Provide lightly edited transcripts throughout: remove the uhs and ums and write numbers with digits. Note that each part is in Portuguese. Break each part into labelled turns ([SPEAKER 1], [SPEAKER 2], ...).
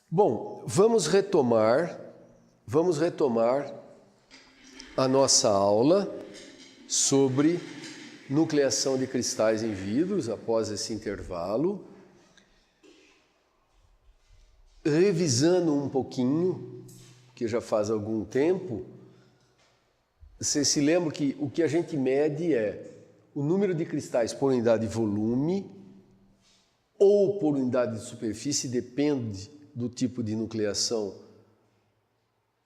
[SPEAKER 1] Bom, vamos retomar a nossa aula sobre nucleação de cristais em vidros após esse intervalo. Revisando um pouquinho, que já faz algum tempo, você se lembra que o que a gente mede é o número de cristais por unidade de volume ou por unidade de superfície, depende do tipo de nucleação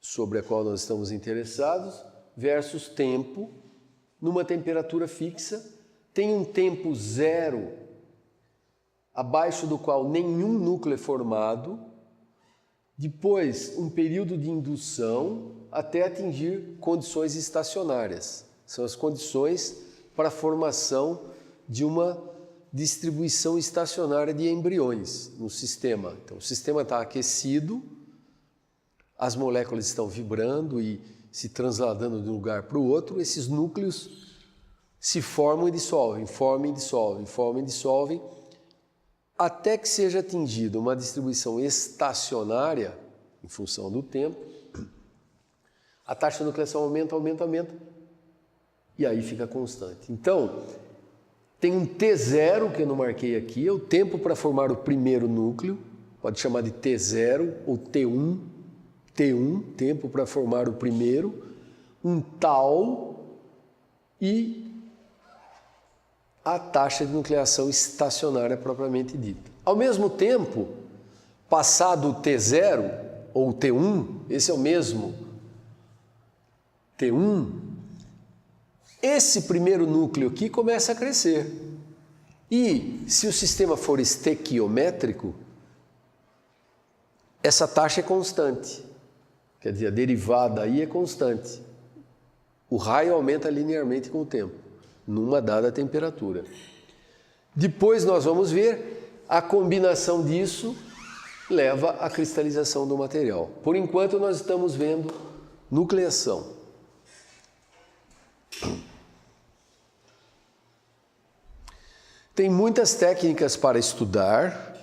[SPEAKER 1] sobre a qual nós estamos interessados, versus tempo, numa temperatura fixa. Tem um tempo zero, abaixo do qual nenhum núcleo é formado, depois um período de indução até atingir condições estacionárias. São as condições para a formação de uma distribuição estacionária de embriões no sistema. Então, o sistema está aquecido, as moléculas estão vibrando e se transladando de um lugar para o outro, esses núcleos se formam e dissolvem, formam e dissolvem, até que seja atingida uma distribuição estacionária, em função do tempo, a taxa de nucleação aumenta, e aí fica constante. Então, tem um T0 que eu não marquei aqui, é o tempo para formar o primeiro núcleo, pode chamar de T0 ou T1, tempo para formar o primeiro, um tau e a taxa de nucleação estacionária propriamente dita. Ao mesmo tempo, passado o T0 ou T1, esse é o mesmo T1, esse primeiro núcleo aqui começa a crescer. E se o sistema for estequiométrico, essa taxa é constante. Quer dizer, a derivada aí é constante. O raio aumenta linearmente com o tempo, numa dada temperatura. Depois nós vamos ver a combinação disso leva à cristalização do material. Por enquanto nós estamos vendo nucleação. Tem muitas técnicas para estudar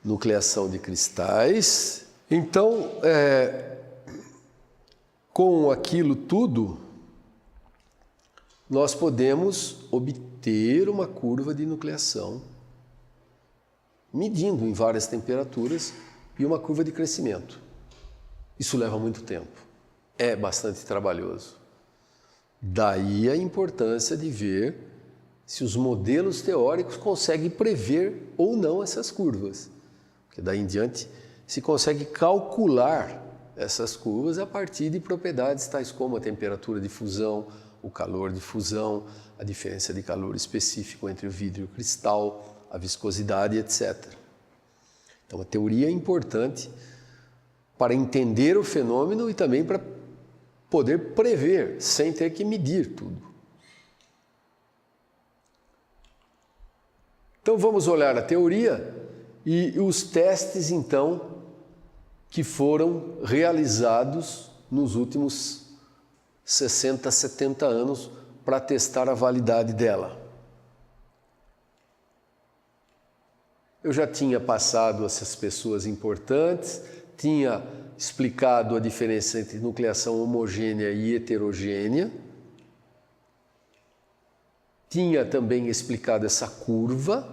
[SPEAKER 1] nucleação de cristais. Então, com aquilo tudo, nós podemos obter uma curva de nucleação, medindo em várias temperaturas, e uma curva de crescimento. Isso leva muito tempo, é bastante trabalhoso. Daí a importância de ver se os modelos teóricos conseguem prever ou não essas curvas. Porque daí em diante se consegue calcular essas curvas a partir de propriedades tais como a temperatura de fusão, o calor de fusão, a diferença de calor específico entre o vidro e o cristal, a viscosidade, etc. Então a teoria é importante para entender o fenômeno e também para poder prever, sem ter que medir tudo. Então vamos olhar a teoria e os testes, então, que foram realizados nos últimos 60, 70 anos para testar a validade dela. Eu já tinha passado essas pessoas importantes, tinha explicado a diferença entre nucleação homogênea e heterogênea, tinha também explicado essa curva,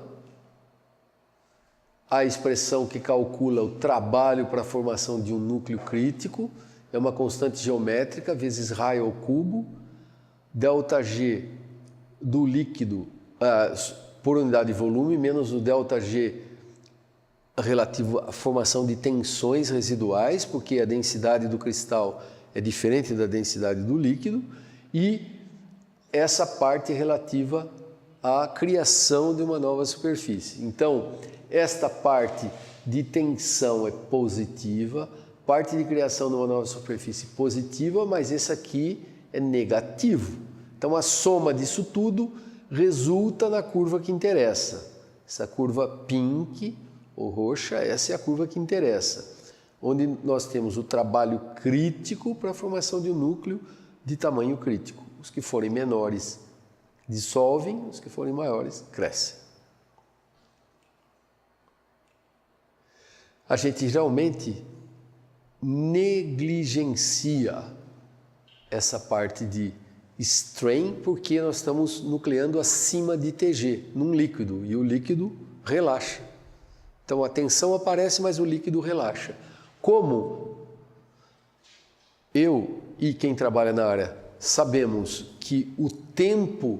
[SPEAKER 1] a expressão que calcula o trabalho para a formação de um núcleo crítico, é uma constante geométrica, vezes ρ ao cubo, ΔG do líquido por unidade de volume, menos o ΔG relativo à formação de tensões residuais, porque a densidade do cristal é diferente da densidade do líquido, e essa parte relativa à criação de uma nova superfície. Então, esta parte de tensão é positiva, parte de criação de uma nova superfície positiva, mas esse aqui é negativo. Então, a soma disso tudo resulta na curva que interessa. Essa curva pink ou roxa, essa é a curva que interessa, onde nós temos o trabalho crítico para a formação de um núcleo de tamanho crítico. Os que forem menores dissolvem, os que forem maiores crescem. a gente realmente negligencia essa parte de strain, porque nós estamos nucleando acima de TG, num líquido, e o líquido relaxa. Então a tensão aparece, mas o líquido relaxa. Como eu e quem trabalha na área sabemos que o tempo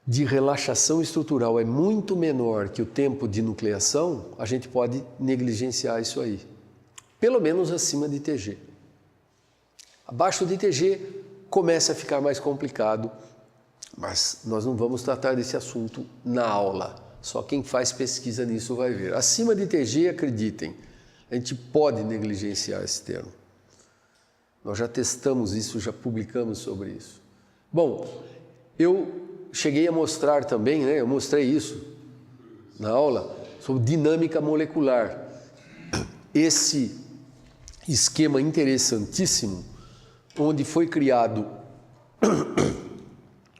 [SPEAKER 1] de relaxação estrutural é muito menor que o tempo de nucleação, a gente pode negligenciar isso aí. Pelo menos acima de TG. Abaixo de TG começa a ficar mais complicado, mas nós não vamos tratar desse assunto na aula. Só quem faz pesquisa nisso vai ver. Acima de TG, acreditem, a gente pode negligenciar esse termo. Nós já testamos isso, já publicamos sobre isso. Bom, eu cheguei a mostrar também, eu mostrei isso na aula, sobre dinâmica molecular. Esse esquema interessantíssimo, onde foi criado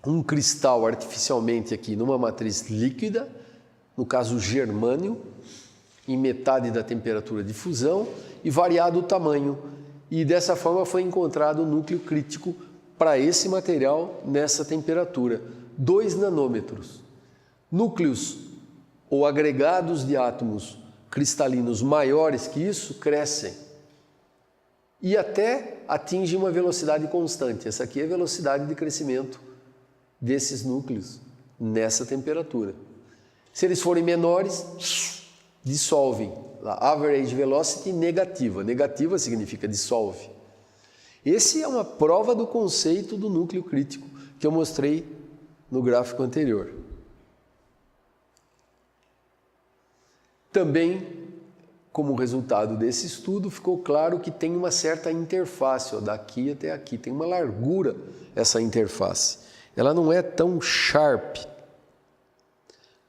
[SPEAKER 1] um cristal artificialmente aqui numa matriz líquida, no caso germânio, em metade da temperatura de fusão e variado o tamanho. E dessa forma foi encontrado o núcleo crítico para esse material nessa temperatura, 2 nanômetros. Núcleos ou agregados de átomos cristalinos maiores que isso crescem e até atingem uma velocidade constante. Essa aqui é a velocidade de crescimento desses núcleos nessa temperatura. Se eles forem menores, dissolvem. A average velocity negativa. Negativa significa dissolve. Esse é uma prova do conceito do núcleo crítico que eu mostrei no gráfico anterior. Também, como resultado desse estudo, ficou claro que tem uma certa interface, daqui até aqui, tem uma largura essa interface. Ela não é tão sharp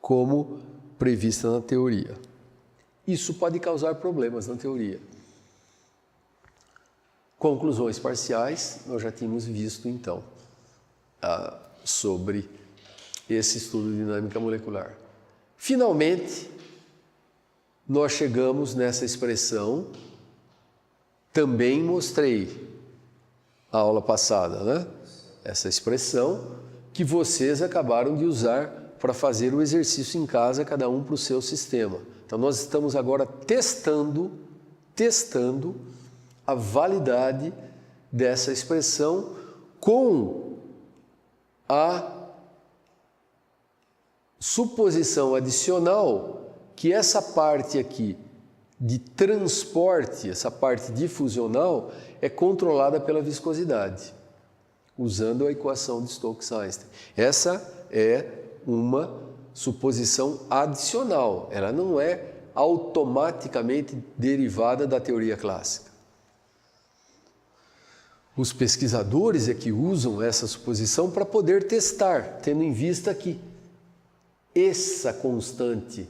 [SPEAKER 1] como prevista na teoria. Isso pode causar problemas na teoria. Conclusões parciais, nós já tínhamos visto então sobre esse estudo de dinâmica molecular. Finalmente, nós chegamos nessa expressão, também mostrei na aula passada, essa expressão que vocês acabaram de usar para fazer o exercício em casa, cada um para o seu sistema. Então, nós estamos agora testando a validade dessa expressão com a suposição adicional que essa parte aqui de transporte, essa parte difusional, é controlada pela viscosidade, usando a equação de Stokes-Einstein. Essa é uma suposição adicional, ela não é automaticamente derivada da teoria clássica. Os pesquisadores é que usam essa suposição para poder testar, tendo em vista que essa constante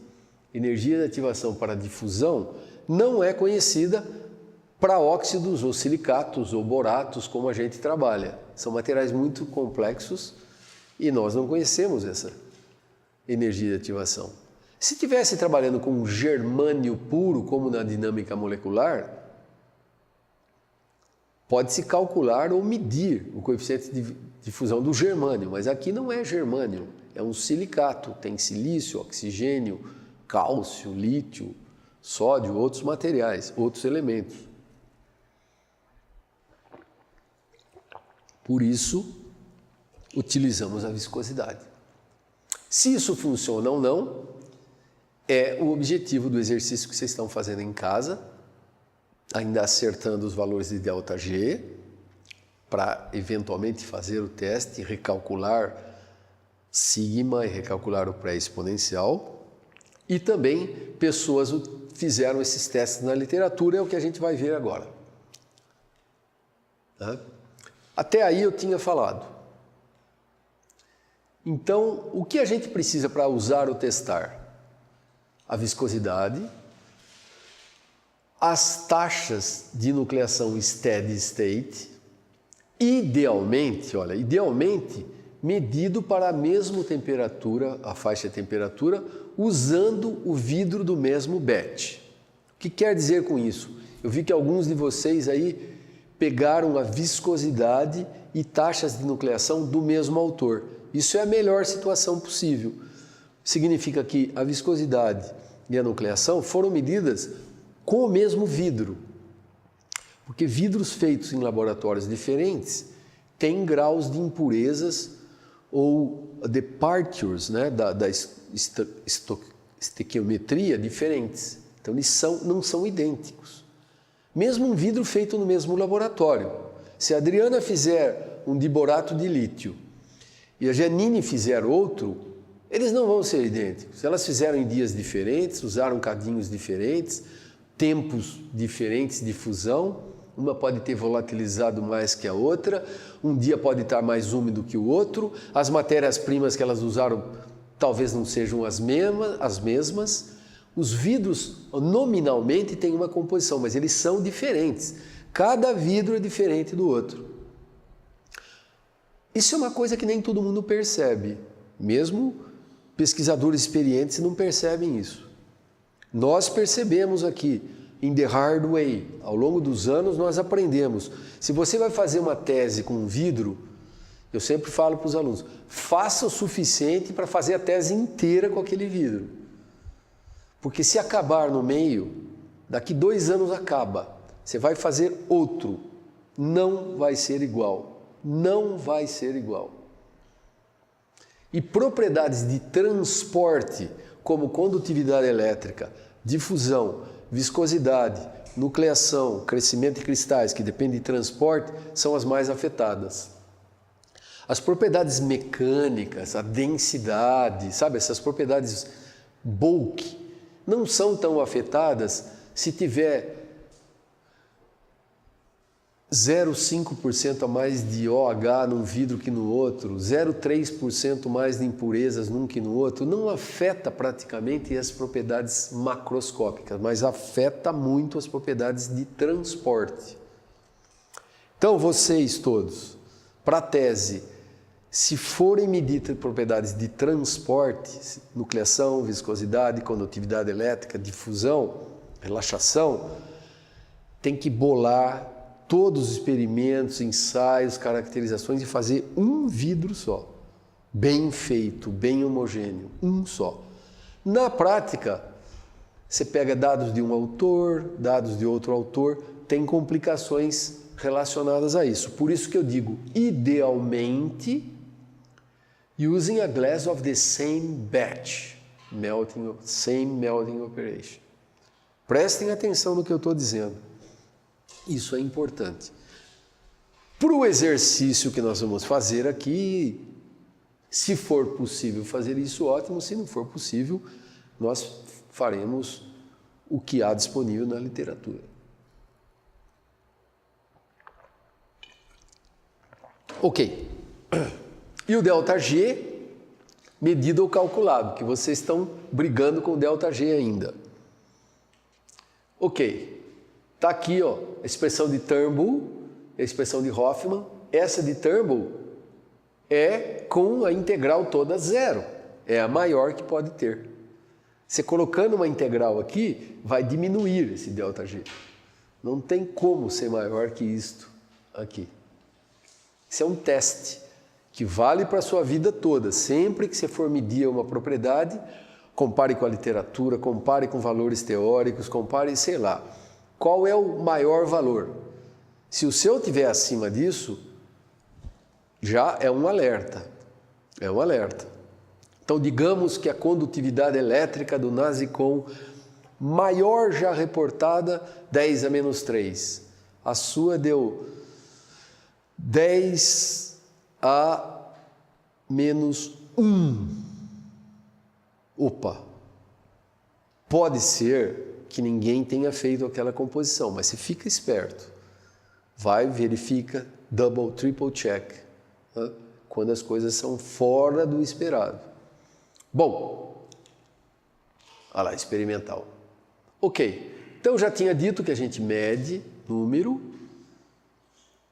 [SPEAKER 1] energia de ativação para difusão não é conhecida para óxidos ou silicatos ou boratos como a gente trabalha. São materiais muito complexos e nós não conhecemos essa energia de ativação. Se estivesse trabalhando com germânio puro, como na dinâmica molecular, pode-se calcular ou medir o coeficiente de fusão do germânio, mas aqui não é germânio, é um silicato, tem silício, oxigênio, cálcio, lítio, sódio, outros materiais, outros elementos. Por isso, utilizamos a viscosidade. Se isso funciona ou não, é o objetivo do exercício que vocês estão fazendo em casa, ainda acertando os valores de ΔG, para eventualmente fazer o teste e recalcular sigma e recalcular o pré-exponencial. E também pessoas fizeram esses testes na literatura, é o que a gente vai ver agora. Até aí eu tinha falado. Então, o que a gente precisa para usar ou testar? A viscosidade, as taxas de nucleação steady state, idealmente medido para a mesma temperatura, a faixa de temperatura, usando o vidro do mesmo batch. O que quer dizer com isso? Eu vi que alguns de vocês aí pegaram a viscosidade e taxas de nucleação do mesmo autor. Isso é a melhor situação possível. Significa que a viscosidade e a nucleação foram medidas com o mesmo vidro. Porque vidros feitos em laboratórios diferentes têm graus de impurezas ou departures, né, da estequiometria diferentes. Então, eles não são idênticos. Mesmo um vidro feito no mesmo laboratório. Se a Adriana fizer um diborato de lítio e a Janine fizer outro, eles não vão ser idênticos. Elas fizeram em dias diferentes, usaram cadinhos diferentes, tempos diferentes de fusão. Uma pode ter volatilizado mais que a outra, um dia pode estar mais úmido que o outro, as matérias-primas que elas usaram talvez não sejam as mesmas. Os vidros nominalmente têm uma composição, mas eles são diferentes. Cada vidro é diferente do outro. Isso é uma coisa que nem todo mundo percebe. Mesmo pesquisadores experientes não percebem isso. Nós percebemos aqui, in the hard way. Ao longo dos anos nós aprendemos. Se você vai fazer uma tese com um vidro, eu sempre falo para os alunos, faça o suficiente para fazer a tese inteira com aquele vidro. Porque se acabar no meio, daqui 2 anos acaba. Você vai fazer outro. Não vai ser igual. Não vai ser igual. E propriedades de transporte, como condutividade elétrica, difusão, viscosidade, nucleação, crescimento de cristais, que depende de transporte, são as mais afetadas. As propriedades mecânicas, a densidade, sabe, essas propriedades bulk, não são tão afetadas se tiver 0,5% a mais de OH num vidro que no outro, 0,3% mais de impurezas num que no outro. Não afeta praticamente as propriedades macroscópicas, mas afeta muito as propriedades de transporte. Então, vocês todos, para a tese, se forem medir propriedades de transporte, nucleação, viscosidade, condutividade elétrica, difusão, relaxação, tem que bolar todos os experimentos, ensaios, caracterizações e fazer um vidro só, bem feito, bem homogêneo, um só. Na prática, você pega dados de um autor, dados de outro autor, tem complicações relacionadas a isso. Por isso que eu digo, idealmente, using a glass of the same batch, same melting operation. Prestem atenção no que eu estou dizendo. Isso é importante. Para o exercício que nós vamos fazer aqui, se for possível fazer isso, ótimo. Se não for possível, nós faremos o que há disponível na literatura. Ok. E o ΔG, medido ou calculado, que vocês estão brigando com o ΔG ainda. Ok. Está aqui, ó, a expressão de Turnbull, a expressão de Hoffman. Essa de Turnbull é com a integral toda zero. É a maior que pode ter. Você colocando uma integral aqui, vai diminuir esse ΔG. Não tem como ser maior que isto aqui. Isso é um teste que vale para a sua vida toda. Sempre que você for medir uma propriedade, compare com a literatura, compare com valores teóricos, compare, sei lá, qual é o maior valor. Se o seu estiver acima disso, já é um alerta. É um alerta. Então, digamos que a condutividade elétrica do Nasicon maior já reportada, 10 a menos 3. A sua deu 10 a menos 1. Opa! Pode ser que ninguém tenha feito aquela composição, mas você fica esperto. Vai, verifica, double, triple check, né? Quando as coisas são fora do esperado. Bom, olha lá, experimental. Ok, então eu já tinha dito que a gente mede número,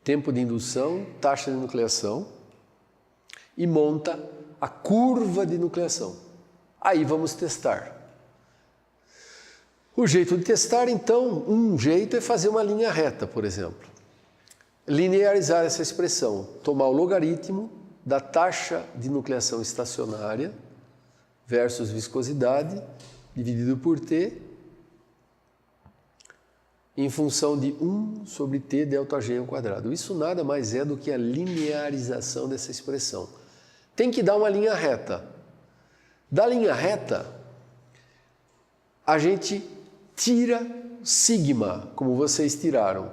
[SPEAKER 1] tempo de indução, taxa de nucleação e monta a curva de nucleação. Aí vamos testar. O jeito de testar, então, um jeito é fazer uma linha reta, por exemplo. Linearizar essa expressão, tomar o logaritmo da taxa de nucleação estacionária versus viscosidade dividido por T em função de 1 sobre T delta G ao quadrado. Isso nada mais é do que a linearização dessa expressão. Tem que dar uma linha reta. Da linha reta, a gente tira sigma, como vocês tiraram.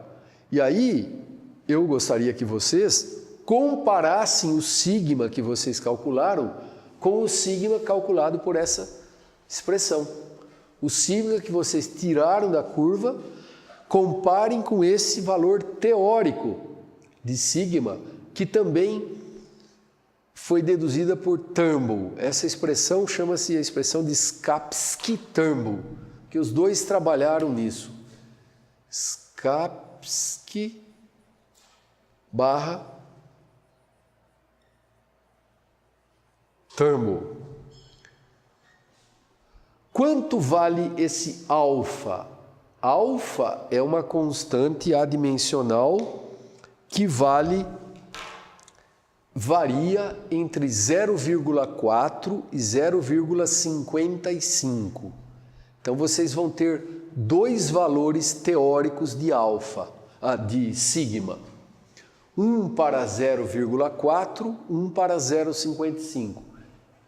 [SPEAKER 1] E aí, eu gostaria que vocês comparassem o sigma que vocês calcularam com o sigma calculado por essa expressão. O sigma que vocês tiraram da curva, comparem com esse valor teórico de sigma, que também foi deduzida por Turnbull. Essa expressão chama-se a expressão de Kapski-Turnbull, que os dois trabalharam nisso. Kapski / Turnbull. Quanto vale esse alfa? Alfa é uma constante adimensional que varia entre 0,4 e 0,55. Então vocês vão ter dois valores teóricos de alfa, de sigma. Um para 0,4, um para 0,55.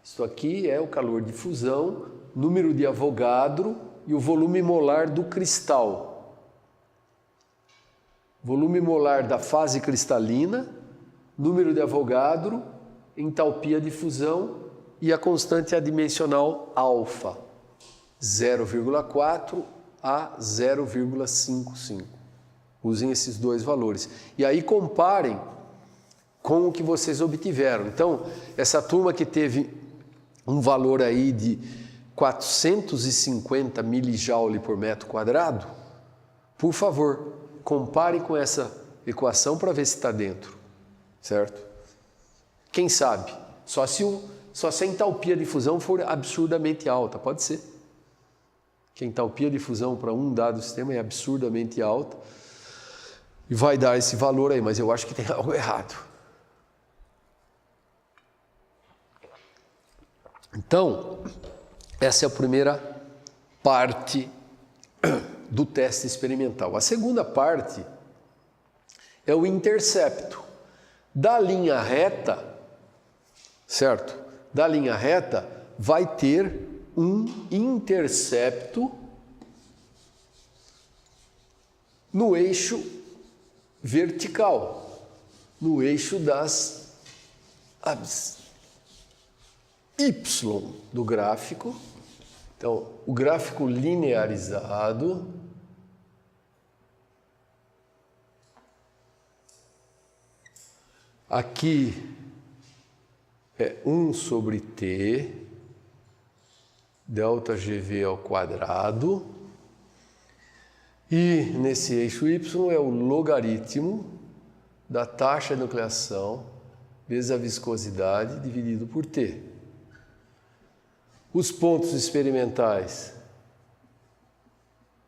[SPEAKER 1] Isto aqui é o calor de fusão, número de Avogadro e o volume molar do cristal. Volume molar da fase cristalina, número de Avogadro, entalpia de fusão e a constante adimensional alfa, 0,4 a 0,55. Usem esses dois valores. E aí comparem com o que vocês obtiveram. Então, essa turma que teve um valor aí de 450 milijoule por metro quadrado, por favor, compare com essa equação para ver se está dentro, certo? Quem sabe? Só se a entalpia de fusão for absurdamente alta, pode ser. Que a entalpia de fusão para um dado sistema é absurdamente alta e vai dar esse valor aí, mas eu acho que tem algo errado. Então, essa é a primeira parte do teste experimental. A segunda parte é o intercepto. Da linha reta, certo? Da linha reta vai ter um intercepto no eixo vertical, no eixo das Y do gráfico. Então, o gráfico linearizado aqui é 1 sobre T delta GV ao quadrado e nesse eixo Y é o logaritmo da taxa de nucleação vezes a viscosidade dividido por T. Os pontos experimentais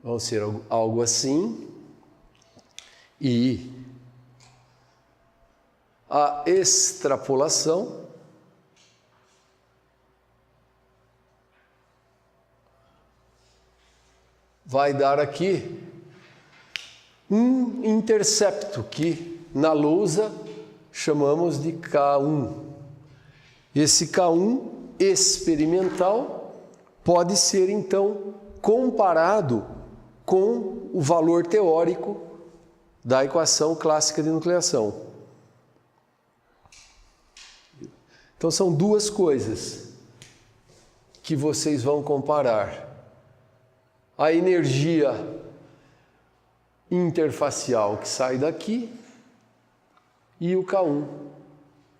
[SPEAKER 1] vão ser algo assim e a extrapolação vai dar aqui um intercepto que na lousa chamamos de K1. Esse K1 experimental pode ser então comparado com o valor teórico da equação clássica de nucleação. Então são duas coisas que vocês vão comparar. A energia interfacial que sai daqui e o K1.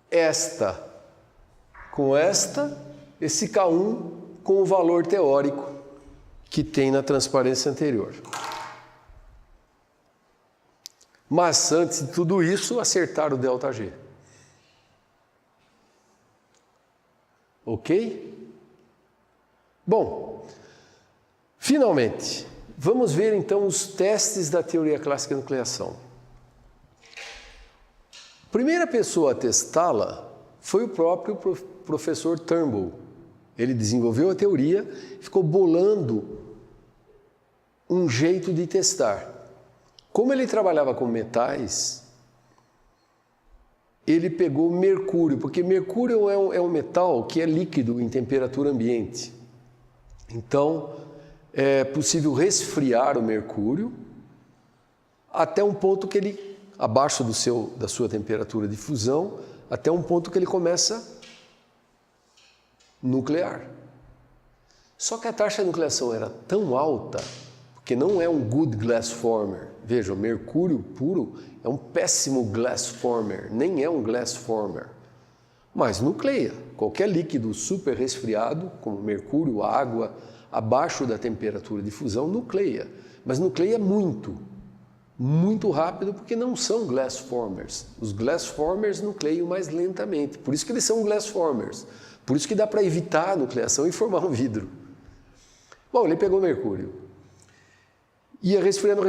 [SPEAKER 1] Esta com esta, esse K1 com o valor teórico que tem na transparência anterior. Mas antes de tudo isso, acertar o ΔG. Ok? Bom, finalmente, Vamos ver então os testes da teoria clássica da nucleação. A primeira pessoa a testá-la foi o próprio professor Turnbull. Ele desenvolveu a teoria e ficou bolando um jeito de testar. Como ele trabalhava com metais, ele pegou mercúrio, porque mercúrio é um metal que é líquido em temperatura ambiente. Então, é possível resfriar o mercúrio até um ponto que ele, abaixo da sua temperatura de fusão, até um ponto que ele começa a nuclear. Só que a taxa de nucleação era tão alta, porque não é um good glass former. Veja, o mercúrio puro é um péssimo glass former, nem é um glass former. Mas nucleia. Qualquer líquido super resfriado, como mercúrio, água, abaixo da temperatura de fusão, nucleia. Mas nucleia muito rápido, porque não são glass formers. Os glass formers nucleiam mais lentamente. Por isso que eles são glass formers. Por isso que dá para evitar a nucleação e formar um vidro. Bom, ele pegou mercúrio. Ia resfriando,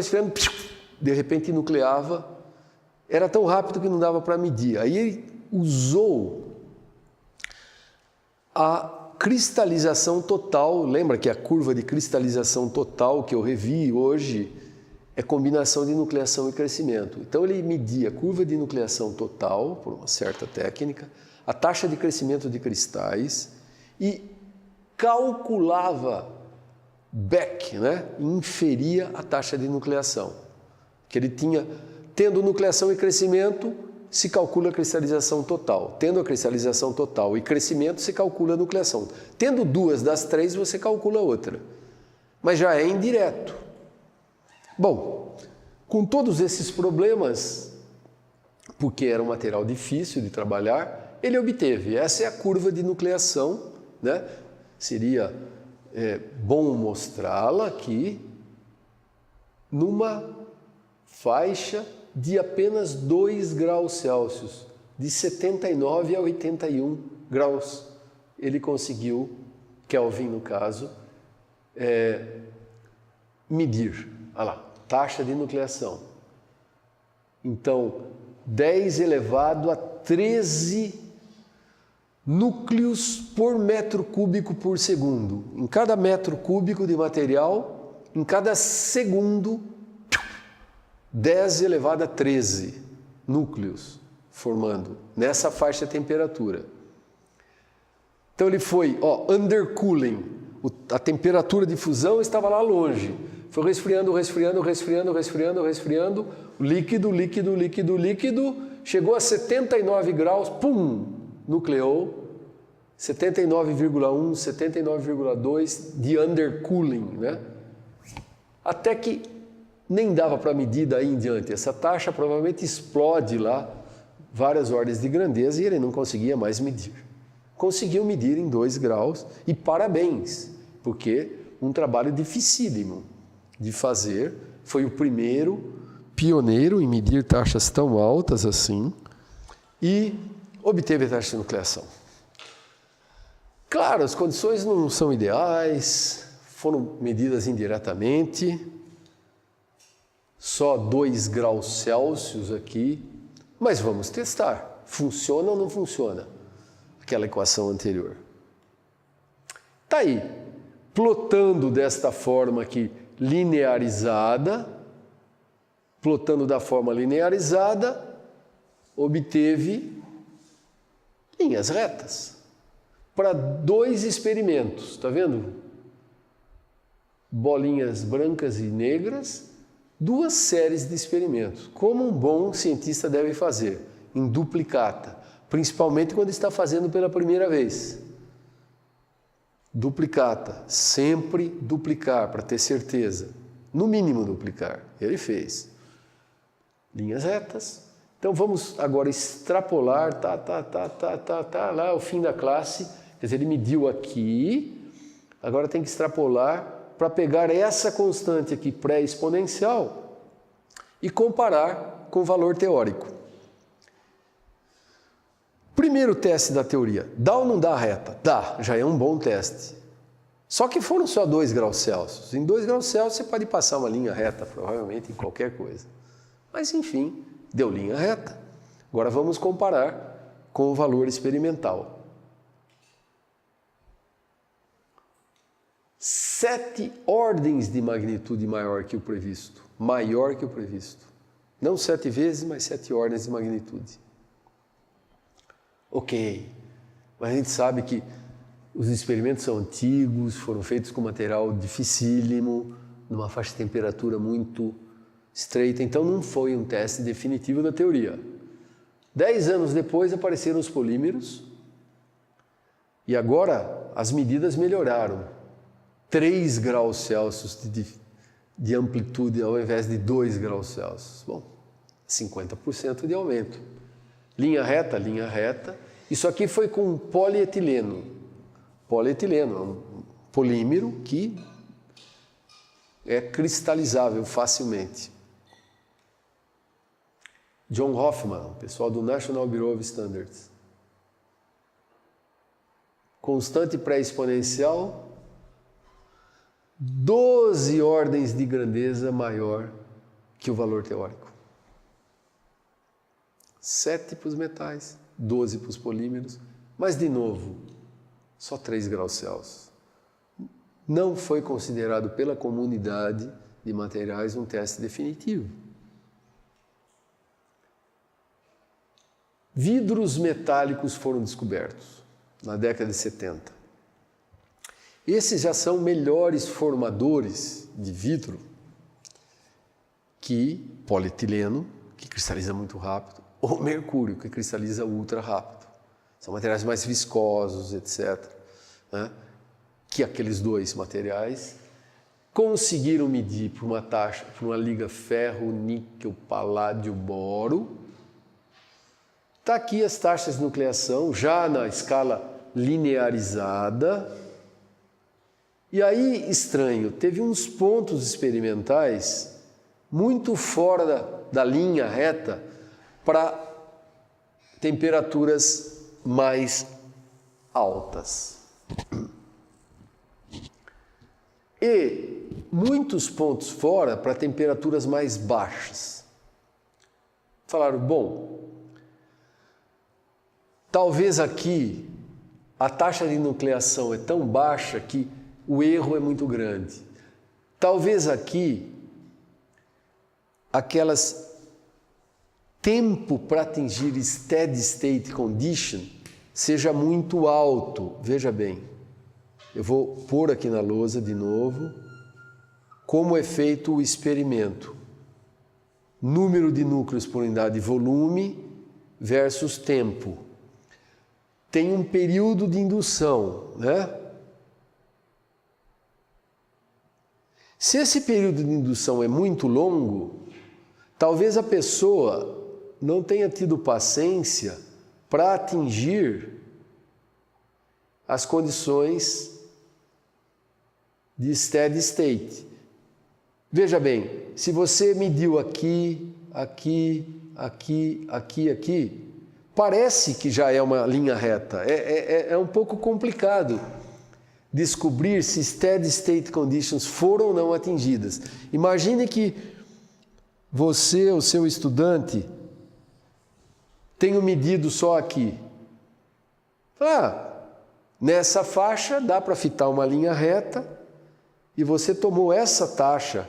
[SPEAKER 1] de repente nucleava. Era tão rápido que não dava para medir. Aí ele usou a cristalização total. Lembra que a curva de cristalização total que eu revi hoje é combinação de nucleação e crescimento. Então ele media a curva de nucleação total, por uma certa técnica, a taxa de crescimento de cristais e calculava back, e inferia a taxa de nucleação. Que ele tinha, tendo nucleação e crescimento, se calcula a cristalização total. Tendo a cristalização total e crescimento, se calcula a nucleação. Tendo duas das três, você calcula outra. Mas já é indireto. Bom, com todos esses problemas, porque era um material difícil de trabalhar, ele obteve. Essa é a curva de nucleação, Seria bom mostrá-la aqui numa faixa de apenas 2 graus Celsius, de 79 a 81 graus. Ele conseguiu, Kelvin no caso, medir. Olha lá, taxa de nucleação. Então, 10 elevado a 13 núcleos por metro cúbico por segundo. Em cada metro cúbico de material, em cada segundo, 10 elevado a 13 núcleos formando nessa faixa de temperatura. Então ele foi, undercooling, a temperatura de fusão estava lá longe. Foi resfriando, líquido, chegou a 79 graus, pum, nucleou, 79,1, 79,2 de undercooling, Até que nem dava para medir daí em diante. Essa taxa provavelmente explode lá, várias ordens de grandeza, e ele não conseguia mais medir. Conseguiu medir em 2 graus, e parabéns, porque um trabalho dificílimo de fazer, foi o primeiro pioneiro em medir taxas tão altas assim, e obteve a taxa de nucleação. Claro, as condições não são ideais, foram medidas indiretamente, só 2 graus Celsius aqui, mas vamos testar. Funciona ou não funciona? Aquela equação anterior. Está aí, plotando desta forma aqui, linearizada, plotando da forma linearizada, obteve linhas retas para 2 experimentos, está vendo? Bolinhas brancas e negras, 2 séries de experimentos, como um bom cientista deve fazer, em duplicata, principalmente quando está fazendo pela primeira vez. Duplicata, sempre duplicar para ter certeza, no mínimo duplicar, ele fez. Linhas retas. Então vamos agora extrapolar, lá o fim da classe, quer dizer, ele mediu aqui, agora tem que extrapolar para pegar essa constante aqui pré-exponencial e comparar com o valor teórico. Primeiro teste da teoria, dá ou não dá a reta? Dá, já é um bom teste. Só que foram só 2 graus Celsius. Em 2 graus Celsius você pode passar uma linha reta, provavelmente, em qualquer coisa. Mas, enfim, deu linha reta. Agora vamos comparar com o valor experimental. 7 ordens de magnitude maior que o previsto. Maior que o previsto. Não 7 vezes, mas 7 ordens de magnitude. Ok, mas a gente sabe que os experimentos são antigos, foram feitos com material dificílimo, numa faixa de temperatura muito estreita, então não foi um teste definitivo da teoria. 10 anos depois apareceram os polímeros e agora as medidas melhoraram. 3 graus Celsius de amplitude ao invés de 2 graus Celsius. Bom, 50% de aumento. Linha reta. Isso aqui foi com polietileno. Polietileno é um polímero que é cristalizável facilmente. John Hoffman, pessoal do National Bureau of Standards. Constante pré-exponencial, 12 ordens de grandeza maior que o valor teórico. 7 para os metais, 12 para os polímeros, mas de novo, só 3 graus Celsius. Não foi considerado pela comunidade de materiais um teste definitivo. Vidros metálicos foram descobertos na década de 70. Esses já são melhores formadores de vidro que polietileno, que cristaliza muito rápido, ou mercúrio, que cristaliza ultra rápido. São materiais mais viscosos, etc. Né? Que aqueles 2 materiais conseguiram medir por uma taxa, por uma liga ferro, níquel, paládio, boro. Está aqui as taxas de nucleação, já na escala linearizada. E aí, estranho, teve uns pontos experimentais muito fora da linha reta para temperaturas mais altas. E muitos pontos fora para temperaturas mais baixas. Falaram, bom, talvez aqui a taxa de nucleação é tão baixa que o erro é muito grande. Talvez aqui aquelas tempo para atingir steady state condition seja muito alto. Veja bem, eu vou pôr aqui na lousa de novo como é feito o experimento. Número de núcleos por unidade de volume versus tempo. Tem um período de indução, né? Se esse período de indução é muito longo, talvez a pessoa não tenha tido paciência para atingir as condições de steady state. Veja bem, se você mediu aqui, parece que já é uma linha reta. É um pouco complicado descobrir se steady state conditions foram ou não atingidas. Imagine que você, o seu estudante, tenha medido só aqui. Nessa faixa dá para fitar uma linha reta e você tomou essa taxa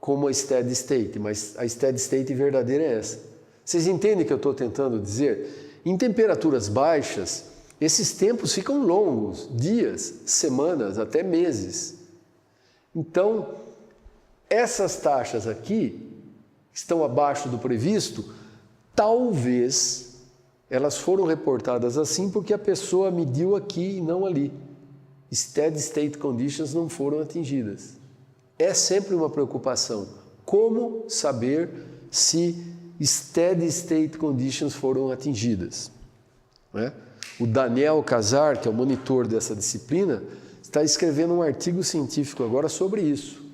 [SPEAKER 1] como a steady state, mas a steady state verdadeira é essa. Vocês entendem o que eu estou tentando dizer? Em temperaturas baixas, esses tempos ficam longos, dias, semanas, até meses. Então, essas taxas aqui, que estão abaixo do previsto, talvez elas foram reportadas assim porque a pessoa mediu aqui e não ali. Steady state conditions não foram atingidas. É sempre uma preocupação. Como saber se steady state conditions foram atingidas? Né? O Daniel Casar, que é o monitor dessa disciplina, está escrevendo um artigo científico agora sobre isso.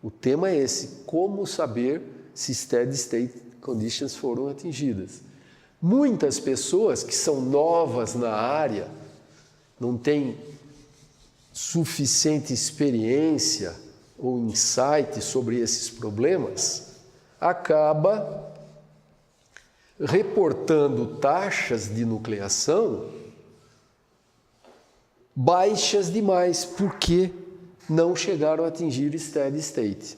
[SPEAKER 1] O tema é esse, como saber se steady state conditions foram atingidas. Muitas pessoas que são novas na área, não têm suficiente experiência ou insight sobre esses problemas, acaba reportando taxas de nucleação baixas demais, porque não chegaram a atingir steady state.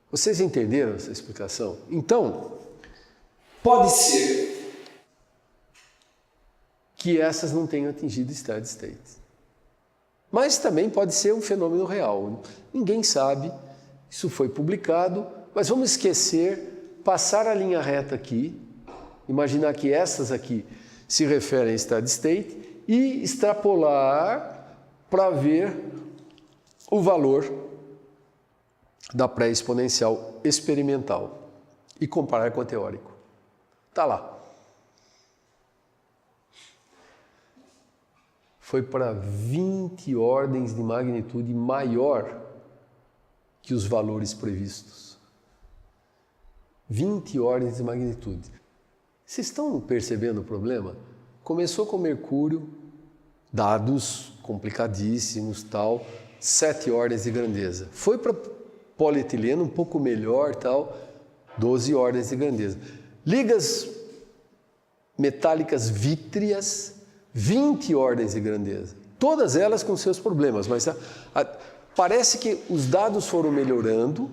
[SPEAKER 1] Vocês entenderam essa explicação? Então, pode ser que essas não tenham atingido steady state. Mas também pode ser um fenômeno real. Ninguém sabe, isso foi publicado, mas vamos esquecer, passar a linha reta aqui, imaginar que essas aqui se referem a steady state e extrapolar para ver o valor da pré-exponencial experimental e comparar com a teórico. Está lá. Foi para 20 ordens de magnitude maior que os valores previstos. 20 ordens de magnitude. Vocês estão percebendo o problema? Começou com Mercúrio, dados complicadíssimos, tal, 7 ordens de grandeza. Foi para polietileno um pouco melhor, tal, 12 ordens de grandeza. Ligas metálicas vítreas, 20 ordens de grandeza. Todas elas com seus problemas, mas parece que os dados foram melhorando.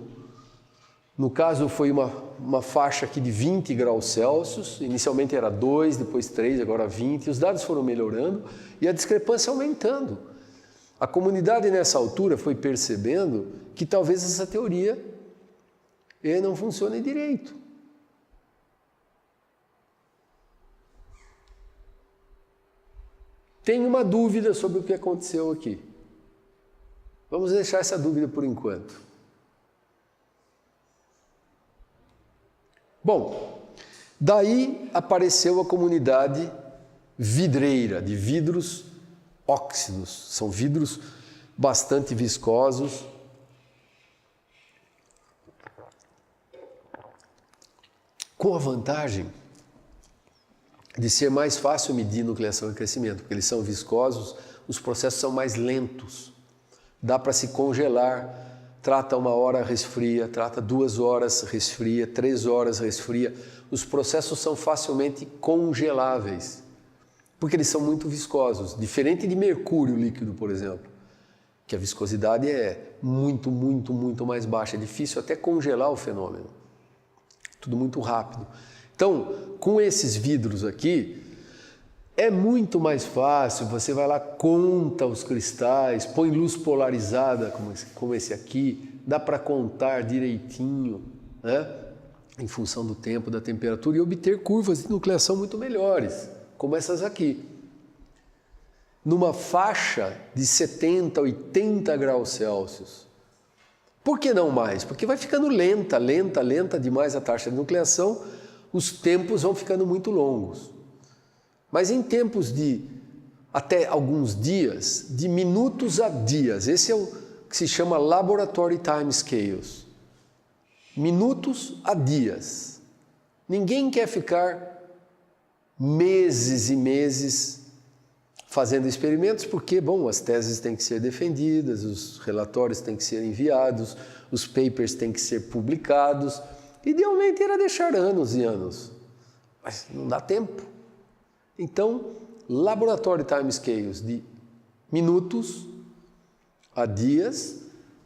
[SPEAKER 1] No caso, foi uma faixa aqui de 20 graus Celsius, inicialmente era 2, depois 3, agora 20, os dados foram melhorando e a discrepância aumentando. A comunidade nessa altura foi percebendo que talvez essa teoria não funcione direito. Tem uma dúvida sobre o que aconteceu aqui. Vamos deixar essa dúvida por enquanto. Bom, daí apareceu a comunidade vidreira, de vidros óxidos. São vidros bastante viscosos. Com a vantagem de ser mais fácil medir nucleação e crescimento, porque eles são viscosos, os processos são mais lentos. Dá para se congelar. Trata 1 hora, resfria, trata 2 horas, resfria, 3 horas, resfria. Os processos são facilmente congeláveis, porque eles são muito viscosos. Diferente de mercúrio líquido, por exemplo, que a viscosidade é muito, muito, muito mais baixa. É difícil até congelar o fenômeno. Tudo muito rápido. Então, com esses vidros aqui, é muito mais fácil, você vai lá, conta os cristais, põe luz polarizada, como esse aqui, dá para contar direitinho, né? Em função do tempo, da temperatura, e obter curvas de nucleação muito melhores, como essas aqui. Numa faixa de 70, 80 graus Celsius. Por que não mais? Porque vai ficando lenta demais a taxa de nucleação, os tempos vão ficando muito longos. Mas em tempos de até alguns dias, de minutos a dias, esse é o que se chama Laboratory Time Scales. Minutos a dias. Ninguém quer ficar meses e meses fazendo experimentos, porque, bom, as teses têm que ser defendidas, os relatórios têm que ser enviados, os papers têm que ser publicados. Idealmente era deixar anos e anos, mas não dá tempo. Então, Laboratory Time Scales de minutos a dias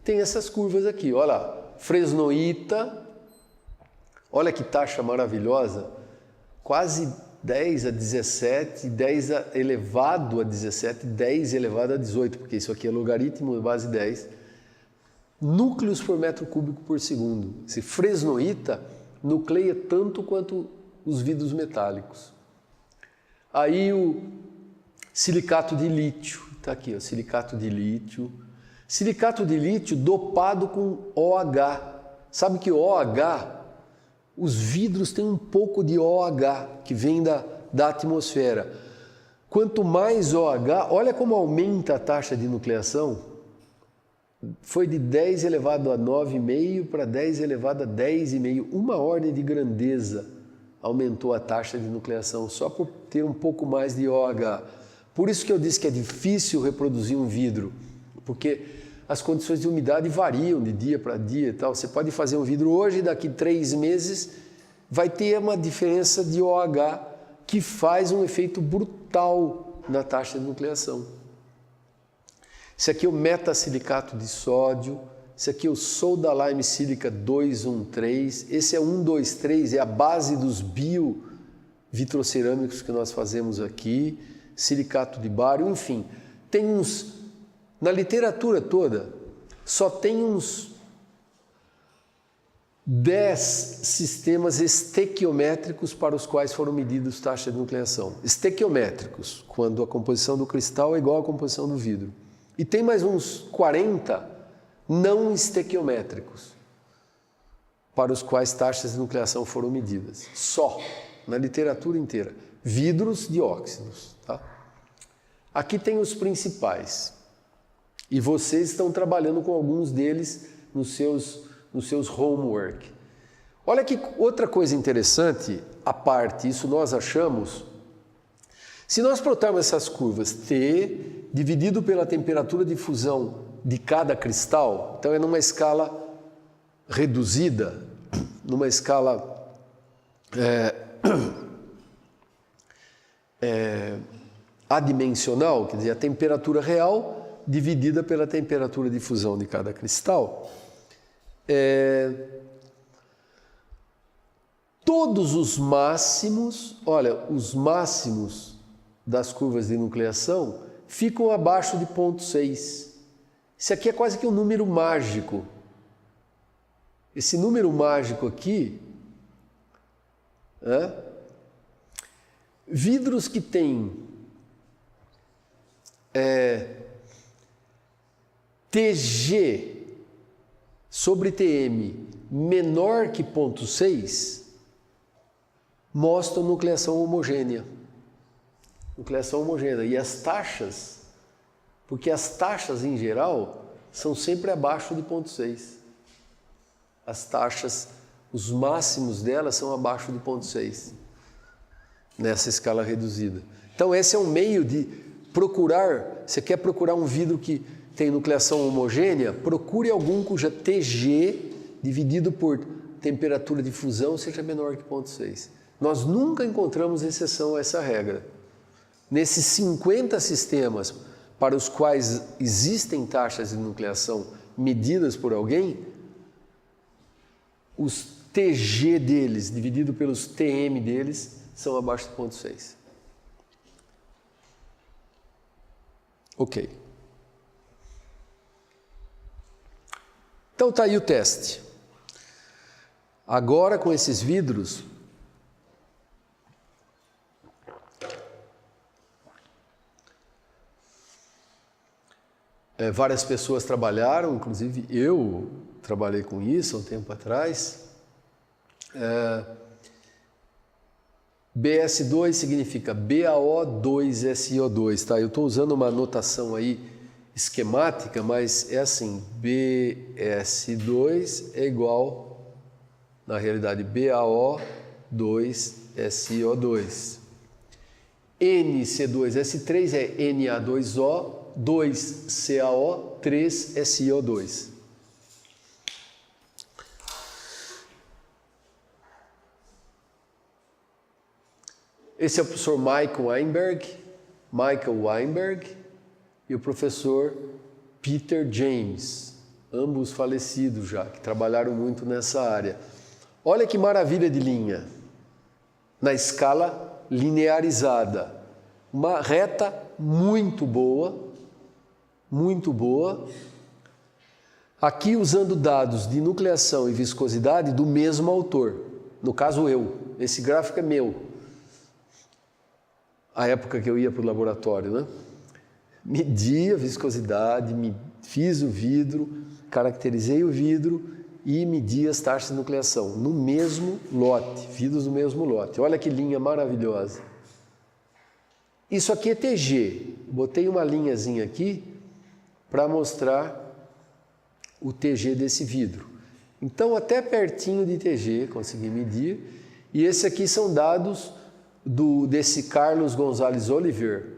[SPEAKER 1] tem essas curvas aqui. Olha lá, fresnoíta, olha que taxa maravilhosa, quase 10 a 17, 10 elevado a 17, 10 elevado a 18, porque isso aqui é logaritmo, base 10, núcleos por metro cúbico por segundo. Esse fresnoíta nucleia tanto quanto os vidros metálicos. Aí o silicato de lítio, está aqui, o silicato de lítio. Silicato de lítio dopado com OH. Sabe que OH, os vidros têm um pouco de OH que vem da atmosfera. Quanto mais OH, olha como aumenta a taxa de nucleação. Foi de 10 elevado a 9,5 para 10 elevado a 10,5, uma ordem de grandeza aumentou a taxa de nucleação só por ter um pouco mais de OH. Por isso que eu disse que é difícil reproduzir um vidro, porque as condições de umidade variam de dia para dia e tal. Você pode fazer um vidro hoje e daqui 3 meses vai ter uma diferença de OH que faz um efeito brutal na taxa de nucleação. Esse aqui é o metasilicato de sódio, esse aqui é o soda lime sílica 213, esse é 123, é a base dos biovitrocerâmicos que nós fazemos aqui, silicato de bário, enfim, tem uns, na literatura toda, só tem uns 10 sistemas estequiométricos para os quais foram medidos taxa de nucleação. Estequiométricos, quando a composição do cristal é igual à composição do vidro. E tem mais uns 40 não estequiométricos, para os quais taxas de nucleação foram medidas. Só, na literatura inteira. Vidros de óxidos. Tá? Aqui tem os principais. E vocês estão trabalhando com alguns deles nos seus homework. Olha que outra coisa interessante, à parte, isso nós achamos. Se nós plotarmos essas curvas T dividido pela temperatura de fusão de cada cristal, então é numa escala reduzida, numa escala adimensional, quer dizer, a temperatura real dividida pela temperatura de fusão de cada cristal, todos os máximos, olha, os máximos das curvas de nucleação ficam abaixo de 0,6. Isso aqui é quase que um número mágico. Esse número mágico aqui, vidros que têm TG sobre TM menor que 0,6 mostram nucleação homogênea. Nucleação homogênea. E as taxas, porque as taxas em geral são sempre abaixo de 0,6. As taxas, os máximos delas são abaixo de 0,6 nessa escala reduzida. Então esse é um meio de procurar, você quer procurar um vidro que tem nucleação homogênea, procure algum cuja TG dividido por temperatura de fusão seja menor que 0,6. Nós nunca encontramos exceção a essa regra. Nesses 50 sistemas para os quais existem taxas de nucleação medidas por alguém, os TG deles dividido pelos TM deles são abaixo de 0,6. Ok. Então está aí o teste. Agora com esses vidros, várias pessoas trabalharam, inclusive eu trabalhei com isso há um tempo atrás. BS2 significa BaO2SiO2, tá? Eu estou usando uma notação aí esquemática, mas é assim, BS2 é igual, na realidade, BaO2SiO2. NC2S3 é Na2O, 2CaO, 3SiO2. Esse é o professor Michael Weinberg e o professor Peter James, ambos falecidos já, que trabalharam muito nessa área. Olha que maravilha de linha, na escala linearizada. Uma reta muito boa. Aqui usando dados de nucleação e viscosidade do mesmo autor, no caso eu. Esse gráfico é meu. A época que eu ia para o laboratório, né? Medi a viscosidade, fiz o vidro, caracterizei o vidro e medi as taxas de nucleação no mesmo lote, vidros no mesmo lote. Olha que linha maravilhosa. Isso aqui é TG. Botei uma linhazinha aqui para mostrar o TG desse vidro. Então, até pertinho de TG, consegui medir. E esse aqui são dados desse Carlos Gonzalez Oliver,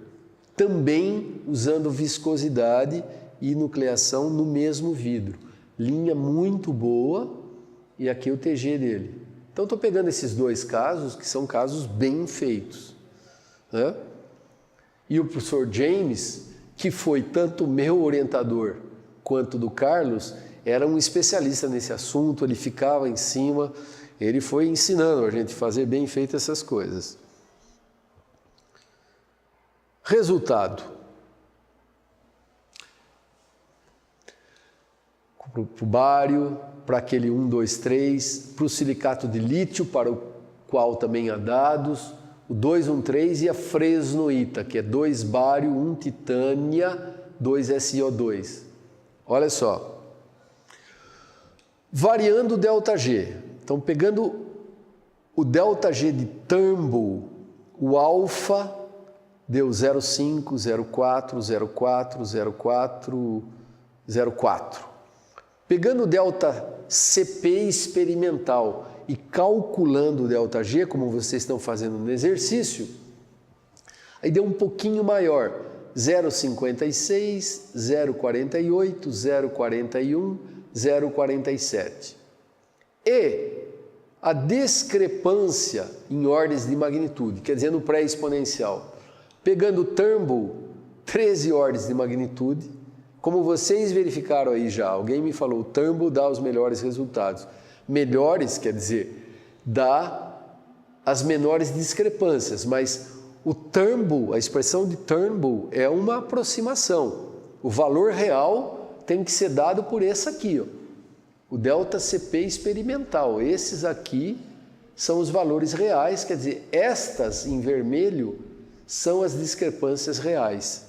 [SPEAKER 1] também usando viscosidade e nucleação no mesmo vidro. Linha muito boa e aqui o TG dele. Então estou pegando esses dois casos, que são casos bem feitos, né? E o professor James, que foi tanto meu orientador quanto do Carlos, era um especialista nesse assunto, ele ficava em cima, ele foi ensinando a gente a fazer bem feito essas coisas. Resultado. Para o bário, para aquele 1, 2, 3, para o silicato de lítio, para o qual também há dados, o 213 e a fresnoíta, que é 2 bário, 1 titânia, 2 SiO2. Olha só. Variando o ΔG. Então, pegando o ΔG de Turnbull, o alfa deu 0,5, 0,4, 0,4, 0,4, 0,4. Pegando o ΔCP experimental e calculando o ΔG, como vocês estão fazendo no exercício, aí deu um pouquinho maior, 0,56, 0,48, 0,41, 0,47. E a discrepância em ordens de magnitude, quer dizer, no pré-exponencial, pegando o Turnbull, 13 ordens de magnitude, como vocês verificaram aí já, alguém me falou, o Turnbull dá os melhores resultados. Melhores, quer dizer, dá as menores discrepâncias, mas o Turnbull, a expressão de Turnbull é uma aproximação. O valor real tem que ser dado por esse aqui, ó, o ΔCP experimental. Esses aqui são os valores reais, quer dizer, estas em vermelho são as discrepâncias reais.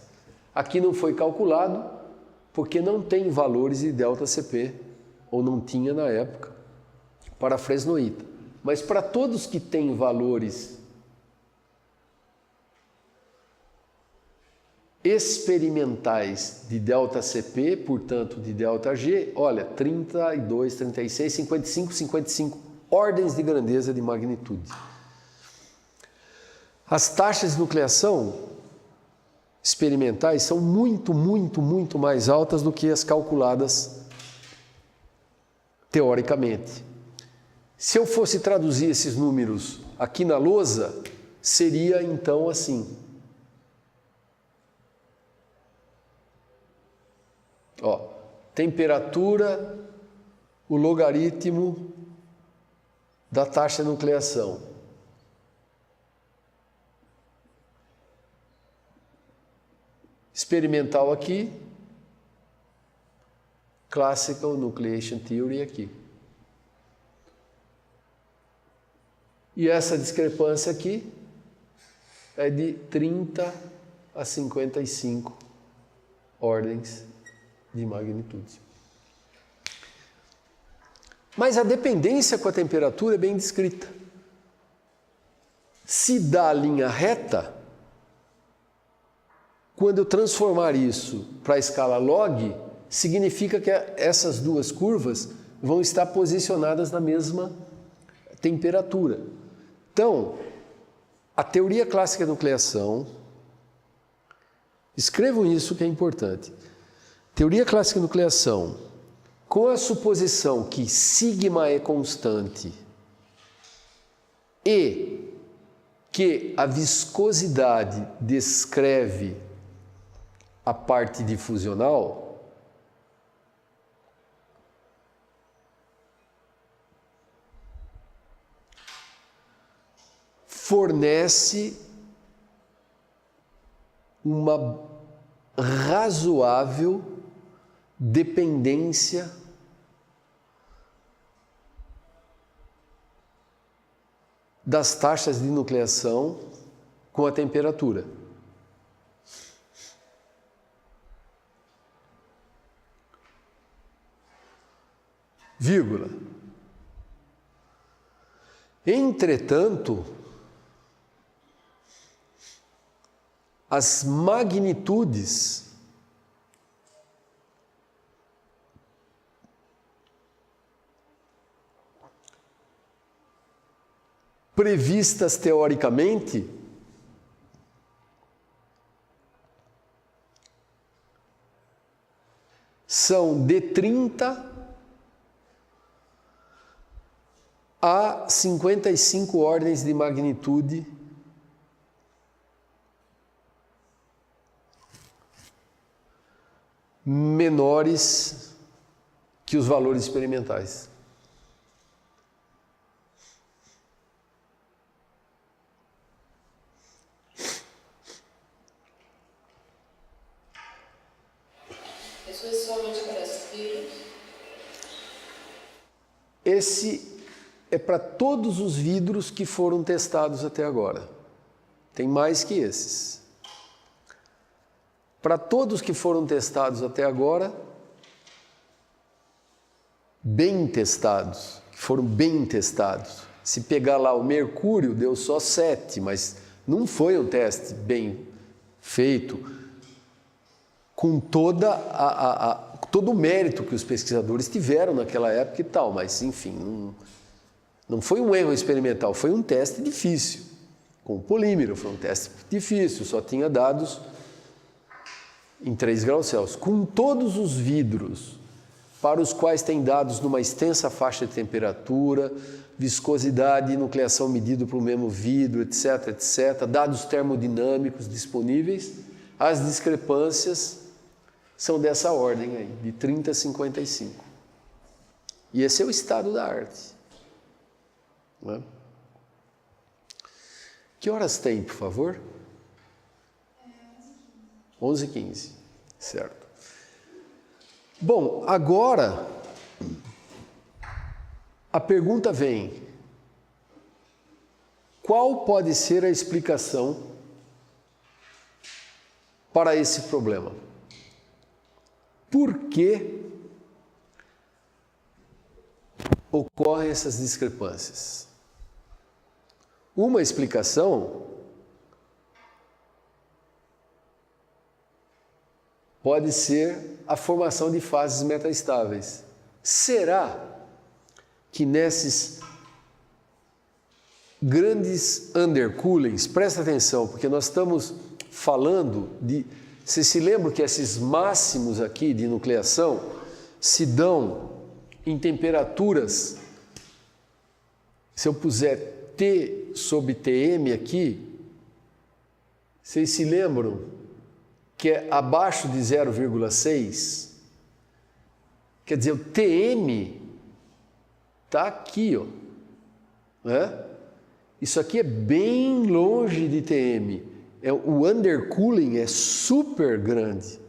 [SPEAKER 1] Aqui não foi calculado porque não tem valores de ΔCP, ou não tinha na época, para a fresnoíta. Mas para todos que têm valores experimentais de ΔCP, portanto de ΔG, olha, 32, 36, 55, 55 ordens de grandeza de magnitude. As taxas de nucleação experimentais são muito, muito, muito mais altas do que as calculadas teoricamente. Se eu fosse traduzir esses números aqui na lousa, seria então assim. Ó, temperatura, o logaritmo da taxa de nucleação. Experimental aqui, Classical Nucleation Theory aqui. E essa discrepância aqui é de 30 a 55 ordens de magnitude. Mas a dependência com a temperatura é bem descrita. Se dá a linha reta, quando eu transformar isso para a escala log, significa que essas duas curvas vão estar posicionadas na mesma temperatura. Então, a teoria clássica da nucleação, escrevam isso que é importante. Teoria clássica da nucleação, com a suposição que sigma é constante e que a viscosidade descreve a parte difusional, fornece uma razoável dependência das taxas de nucleação com a temperatura. Vírgula. Entretanto, as magnitudes previstas teoricamente são de 30 a 55 ordens de magnitude menores que os valores experimentais.
[SPEAKER 2] Isso é somente para espíritos?
[SPEAKER 1] Esse é para todos os vidros que foram testados até agora. Tem mais que esses. Para todos que foram testados até agora, bem testados, que foram bem testados. Se pegar lá o mercúrio, deu só 7, mas não foi um teste bem feito, com todo o mérito que os pesquisadores tiveram naquela época e tal, mas enfim, não foi um erro experimental, foi um teste difícil. Com o polímero, foi um teste difícil, só tinha dados em 3 graus Celsius. Com todos os vidros para os quais tem dados numa extensa faixa de temperatura, viscosidade e nucleação medido para o mesmo vidro, etc., etc., dados termodinâmicos disponíveis, as discrepâncias são dessa ordem aí, de 30 a 55. E esse é o estado da arte. Não é? Que horas tem, por favor? 11h15, certo. Bom, agora a pergunta vem: qual pode ser a explicação para esse problema? Por que ocorrem essas discrepâncias? Uma explicação pode ser a formação de fases metaestáveis. Será que nesses grandes undercoolings, presta atenção, porque nós estamos falando de... Vocês se lembram que esses máximos aqui de nucleação se dão em temperaturas, se eu puser T sobre Tm aqui, vocês se lembram que é abaixo de 0,6? Quer dizer, o Tm está aqui, ó, né? Isso aqui é bem longe de Tm. O undercooling é super grande.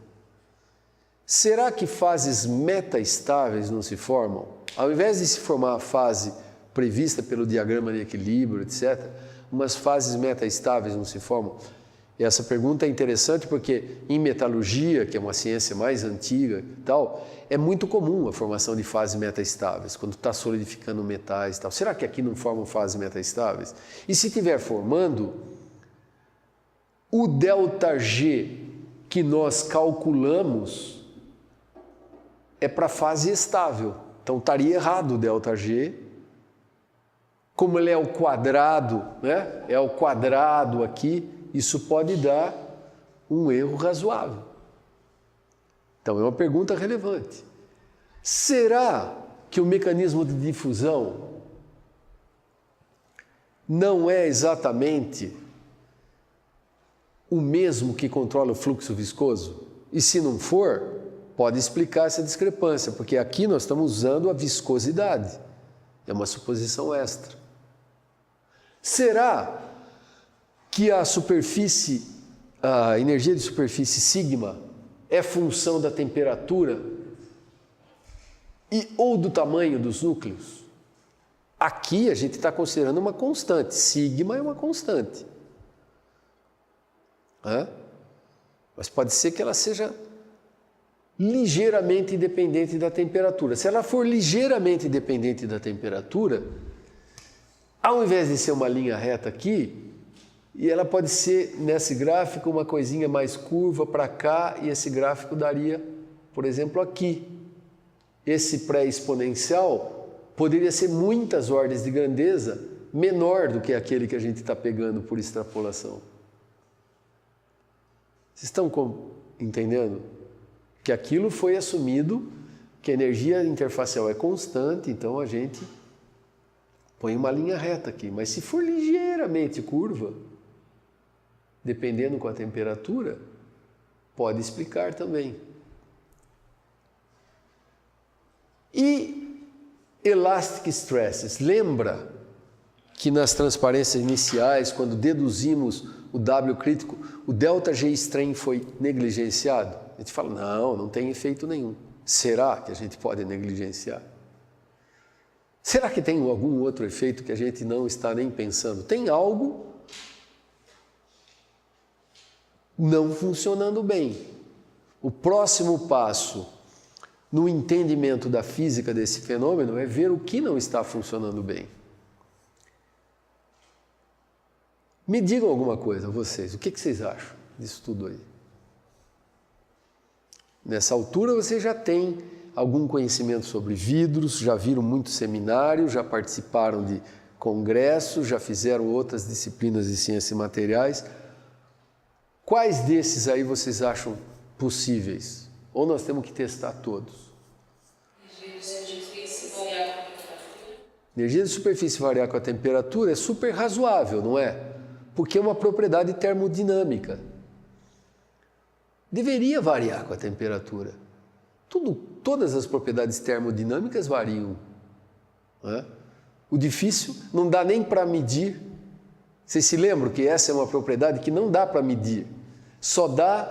[SPEAKER 1] Será que fases metaestáveis não se formam? Ao invés de se formar a fase prevista pelo diagrama de equilíbrio, etc., umas fases metaestáveis não se formam? E essa pergunta é interessante porque em metalurgia, que é uma ciência mais antiga e tal, é muito comum a formação de fases metaestáveis, quando está solidificando metais e tal. Será que aqui não formam fases metaestáveis? E se estiver formando, o ΔG que nós calculamos é para fase estável. Então estaria errado o ΔG. Como ele é ao quadrado, né? É ao quadrado aqui, isso pode dar um erro razoável. Então é uma pergunta relevante. Será que o mecanismo de difusão não é exatamente o mesmo que controla o fluxo viscoso? E se não for, pode explicar essa discrepância, porque aqui nós estamos usando a viscosidade. É uma suposição extra. Será que a superfície, a energia de superfície sigma, é função da temperatura ou do tamanho dos núcleos? Aqui a gente está considerando uma constante. Sigma é uma constante. Mas pode ser que ela seja ligeiramente independente da temperatura. Se ela for ligeiramente independente da temperatura, ao invés de ser uma linha reta aqui, e ela pode ser, nesse gráfico, uma coisinha mais curva para cá, e esse gráfico daria, por exemplo, aqui. Esse pré-exponencial poderia ser muitas ordens de grandeza menor do que aquele que a gente está pegando por extrapolação. Vocês estão entendendo? que aquilo foi assumido, que a energia interfacial é constante, então a gente põe uma linha reta aqui. Mas se for ligeiramente curva, dependendo com a temperatura, pode explicar também. E elastic stresses, lembra que nas transparências iniciais, quando deduzimos o W crítico, o ΔG strain foi negligenciado? A gente fala, não tem efeito nenhum. Será que a gente pode negligenciar? Será que tem algum outro efeito que a gente não está nem pensando? Tem algo não funcionando bem. O próximo passo no entendimento da física desse fenômeno é ver o que não está funcionando bem. Me digam alguma coisa, vocês, o que vocês acham disso tudo aí? Nessa altura vocês já têm algum conhecimento sobre vidros, já viram muitos seminários, já participaram de congressos, já fizeram outras disciplinas de ciências e materiais. Quais desses aí vocês acham possíveis? Ou nós temos que testar todos? Energia de superfície variar com a temperatura é super razoável, não é? Porque é uma propriedade termodinâmica. Deveria variar com a temperatura. Todas as propriedades termodinâmicas variam. Não é? O difícil não dá nem para medir. Vocês se lembram que essa é uma propriedade que não dá para medir. Só dá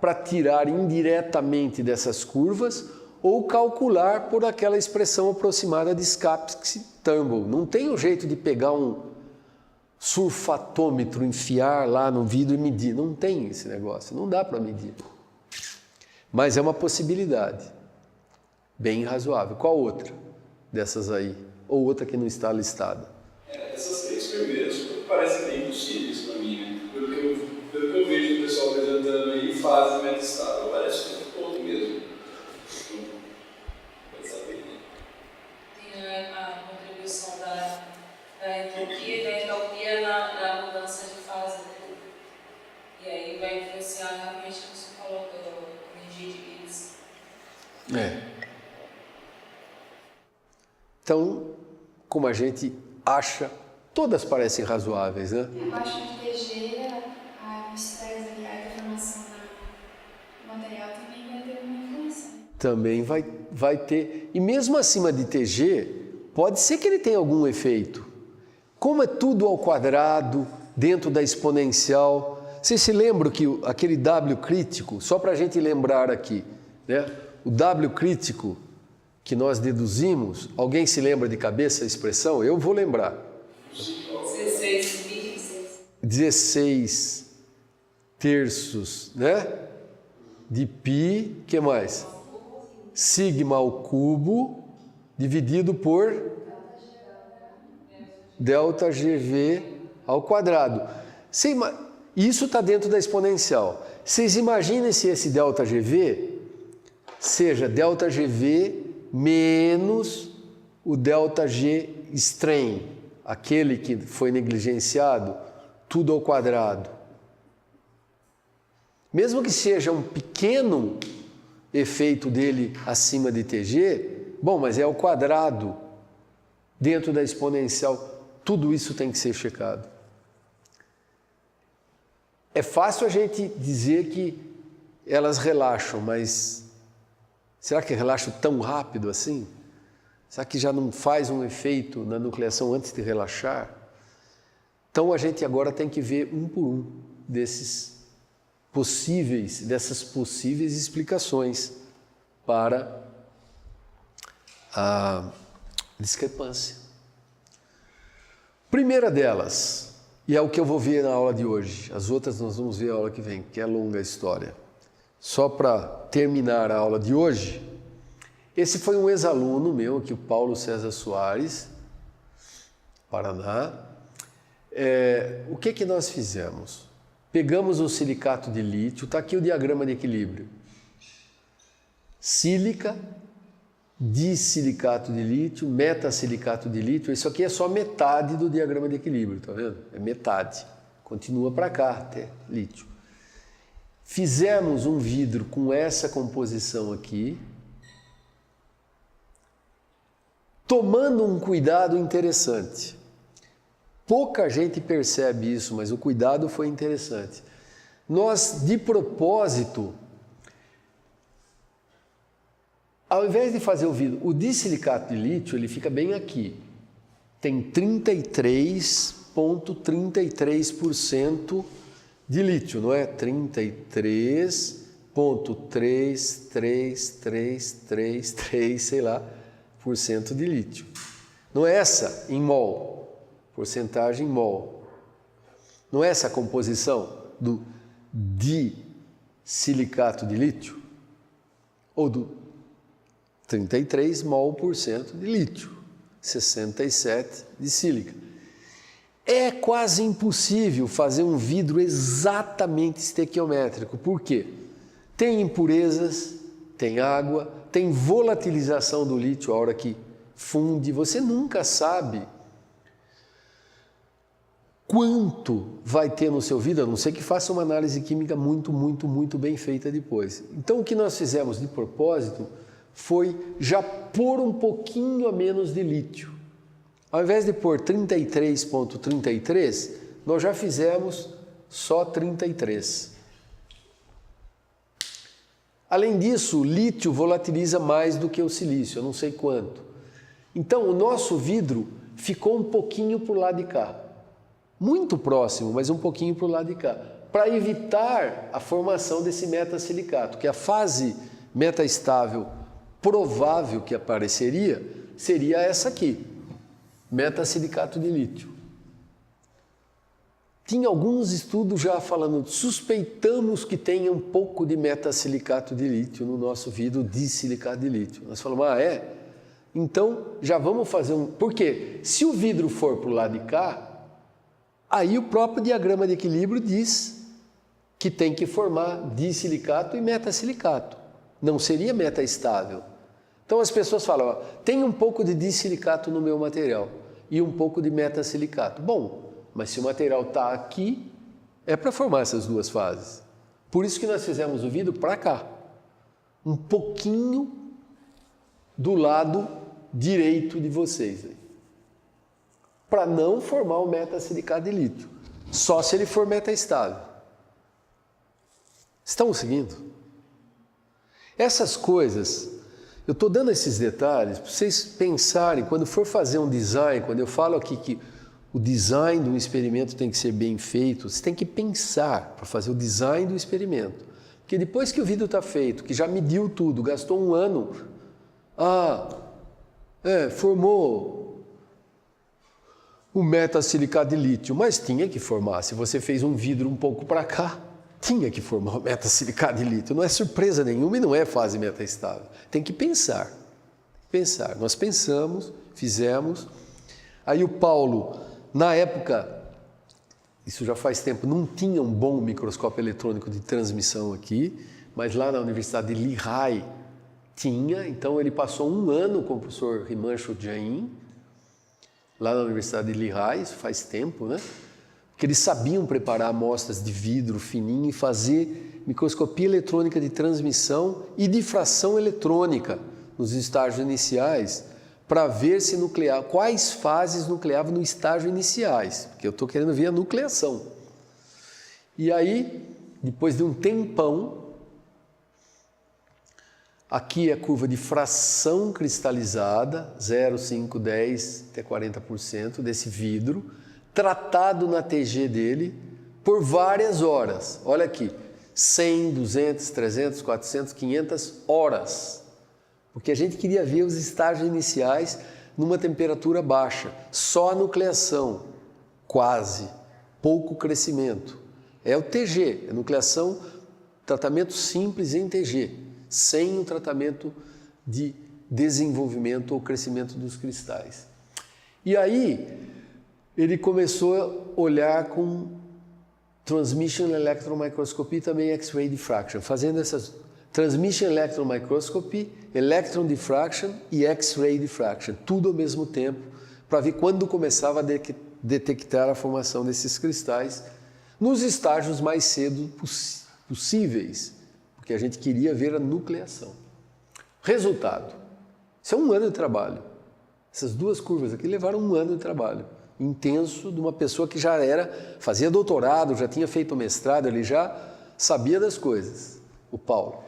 [SPEAKER 1] para tirar indiretamente dessas curvas ou calcular por aquela expressão aproximada de Scarps-Turnbull. Não tem um jeito de pegar um sulfatômetro, enfiar lá no vidro e medir. Não tem esse negócio, não dá para medir. Mas é uma possibilidade bem razoável. Qual outra dessas aí? Ou outra que não está listada?
[SPEAKER 3] Essas três primeiras parecem bem possíveis para mim, né? Pelo que eu vejo o pessoal apresentando aí, fase metastável, parece um ponto mesmo. Vai saber, né?
[SPEAKER 2] Tem a contribuição da entropia e da entalpia na mudança de fase. E aí vai influenciar realmente o que você falou da energia de Gibbs.
[SPEAKER 1] Então, como a gente acha, todas parecem razoáveis, né?
[SPEAKER 4] Eu acho que DG, a estresse ali, a deformação do material também vai ter uma influência.
[SPEAKER 1] Também vai ter. E mesmo acima de TG, pode ser que ele tenha algum efeito. Como é tudo ao quadrado, dentro da exponencial. Vocês se lembram que aquele W crítico, só para a gente lembrar aqui, né? O W crítico que nós deduzimos, alguém se lembra de cabeça a expressão? Eu vou lembrar. 16 terços, né? De π, que mais? Sigma ao cubo, dividido por ΔGV ao quadrado. Isso está dentro da exponencial. Vocês imaginem se esse ΔGV seja ΔGV menos o ΔG strain, aquele que foi negligenciado, tudo ao quadrado. Mesmo que seja um pequeno efeito dele acima de TG, bom, mas é ao quadrado, dentro da exponencial, tudo isso tem que ser checado. É fácil a gente dizer que elas relaxam, mas será que relaxam tão rápido assim? Será que já não faz um efeito na nucleação antes de relaxar? Então a gente agora tem que ver um por um dessas possíveis explicações para a discrepância. Primeira delas, e é o que eu vou ver na aula de hoje, as outras nós vamos ver a aula que vem, que é longa a história. Só para terminar a aula de hoje, esse foi um ex-aluno meu, aqui o Paulo César Soares, Paraná. O que nós fizemos? Pegamos o silicato de lítio, está aqui o diagrama de equilíbrio. Sílica, dissilicato de lítio, metasilicato de lítio, isso aqui é só metade do diagrama de equilíbrio, tá vendo? É metade. Continua para cá até lítio. fizemos um vidro com essa composição aqui, tomando um cuidado interessante. Pouca gente percebe isso, mas o cuidado foi interessante. Nós, de propósito, ao invés de fazer o vidro, o disilicato de lítio, ele fica bem aqui. Tem 33,33% de lítio, não é? 33,33333, sei lá, por cento de lítio. Não é essa em mol, porcentagem em mol. Não é essa a composição do disilicato de lítio? Ou do 33 mol por cento de lítio, 67 de sílica. É quase impossível fazer um vidro exatamente estequiométrico. Por quê? Tem impurezas, tem água, tem volatilização do lítio a hora que funde. Você nunca sabe quanto vai ter no seu vidro, a não ser que faça uma análise química muito bem feita depois. Então, o que nós fizemos de propósito foi já pôr um pouquinho a menos de lítio. Ao invés de pôr 33,33, nós já fizemos só 33. Além disso, o lítio volatiliza mais do que o silício, eu não sei quanto. Então, o nosso vidro ficou um pouquinho para o lado de cá. Muito próximo, mas um pouquinho para o lado de cá. Para evitar a formação desse metasilicato, que a fase metaestável provável que apareceria seria essa aqui, metasilicato de lítio. Tinha alguns estudos já falando, suspeitamos que tenha um pouco de metasilicato de lítio no nosso vidro disilicato de lítio. Nós falamos, é? Então já vamos fazer um... Porque se o vidro for para o lado de cá, aí o próprio diagrama de equilíbrio diz que tem que formar disilicato e metasilicato. Não seria metaestável. Então as pessoas falam, tem um pouco de disilicato no meu material e um pouco de metasilicato. Bom, mas se o material está aqui, é para formar essas duas fases. Por isso que nós fizemos o vidro para cá. Um pouquinho do lado direito de vocês. Para não formar o metasilicato de lítio. Só se ele for metaestável. Estão seguindo? Essas coisas... Eu estou dando esses detalhes para vocês pensarem, quando for fazer um design, quando eu falo aqui que o design do experimento tem que ser bem feito, você tem que pensar para fazer o design do experimento. Porque depois que o vidro está feito, que já mediu tudo, gastou um ano, formou o metasilicato de lítio, mas tinha que formar. Se você fez um vidro um pouco para cá, tinha que formar o metasilicato de lítio. Não é surpresa nenhuma e não é fase metaestável. Tem que pensar. Pensar. Nós pensamos, fizemos. Aí o Paulo, na época, isso já faz tempo, não tinha um bom microscópio eletrônico de transmissão aqui, mas lá na Universidade de Lehigh tinha. Então ele passou um ano com o professor Himanshu Jain, lá na Universidade de Lehigh, isso faz tempo, né? Que eles sabiam preparar amostras de vidro fininho e fazer microscopia eletrônica de transmissão e difração eletrônica nos estágios iniciais para ver se nucleava, quais fases nucleavam no estágio iniciais, porque eu estou querendo ver a nucleação. E aí, depois de um tempão, aqui é a curva de fração cristalizada, 0, 5, 10 até 40% desse vidro, tratado na TG dele por várias horas. Olha aqui, 100, 200, 300, 400, 500 horas. Porque a gente queria ver os estágios iniciais numa temperatura baixa. Só a nucleação, quase, pouco crescimento. É o TG, a nucleação, tratamento simples em TG, sem o tratamento de desenvolvimento ou crescimento dos cristais. E aí ele começou a olhar com Transmission Electron Microscopy e também X-Ray Diffraction, fazendo essas Transmission Electron Microscopy, Electron Diffraction e X-Ray Diffraction, tudo ao mesmo tempo, para ver quando começava a detectar a formação desses cristais nos estágios mais cedo possíveis, porque a gente queria ver a nucleação. Resultado, isso é 1 ano de trabalho. Essas 2 curvas aqui levaram 1 ano de trabalho intenso de uma pessoa que já fazia doutorado, já tinha feito mestrado, ele já sabia das coisas, o Paulo.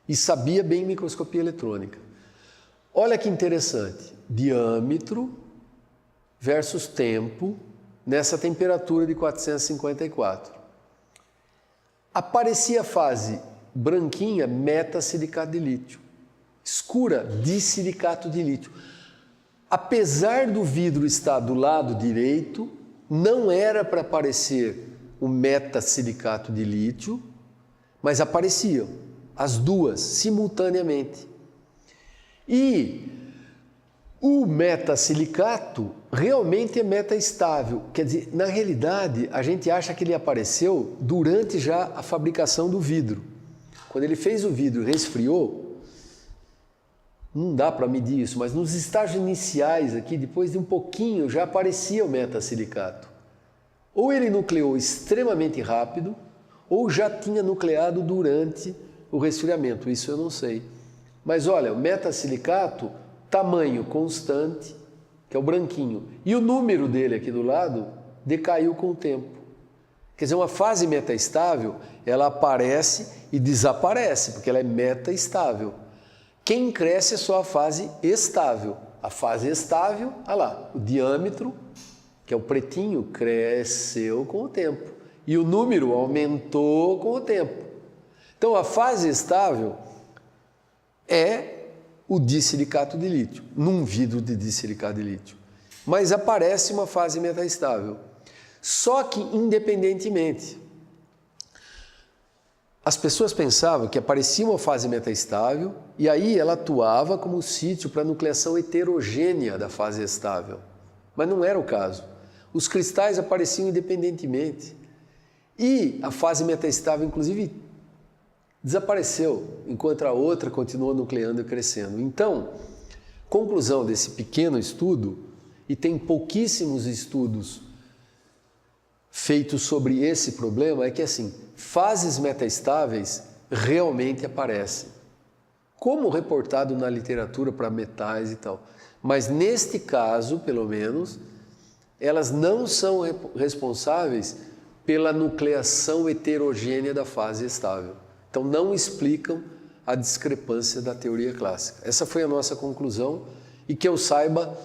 [SPEAKER 1] E sabia bem microscopia eletrônica. Olha que interessante, diâmetro versus tempo nessa temperatura de 454. Aparecia a fase branquinha, metasilicato de lítio, escura, disilicato de lítio. Apesar do vidro estar do lado direito, não era para aparecer o metasilicato de lítio, mas apareciam as duas simultaneamente. E o metasilicato realmente é metaestável. Quer dizer, na realidade, a gente acha que ele apareceu durante já a fabricação do vidro. Quando ele fez o vidro e resfriou, não dá para medir isso, mas nos estágios iniciais aqui, depois de um pouquinho, já aparecia o metasilicato. Ou ele nucleou extremamente rápido, ou já tinha nucleado durante o resfriamento, isso eu não sei. Mas olha, o metasilicato, tamanho constante, que é o branquinho, e o número dele aqui do lado decaiu com o tempo. Quer dizer, uma fase metaestável, ela aparece e desaparece, porque ela é metaestável. Quem cresce é só a fase estável. A fase estável, olha lá, o diâmetro, que é o pretinho, cresceu com o tempo. E o número aumentou com o tempo. Então, a fase estável é o disilicato de lítio, num vidro de disilicato de lítio. Mas aparece uma fase metaestável. Só que, independentemente, as pessoas pensavam que aparecia uma fase metaestável e aí ela atuava como sítio para a nucleação heterogênea da fase estável. Mas não era o caso. Os cristais apareciam independentemente. E a fase metaestável, inclusive, desapareceu, enquanto a outra continuou nucleando e crescendo. Então, conclusão desse pequeno estudo, e tem pouquíssimos estudos feitos sobre esse problema, é que assim, fases metaestáveis realmente aparecem, como reportado na literatura para metais e tal. Mas neste caso, pelo menos, elas não são responsáveis pela nucleação heterogênea da fase estável. Então não explicam a discrepância da teoria clássica. Essa foi a nossa conclusão e que eu saiba,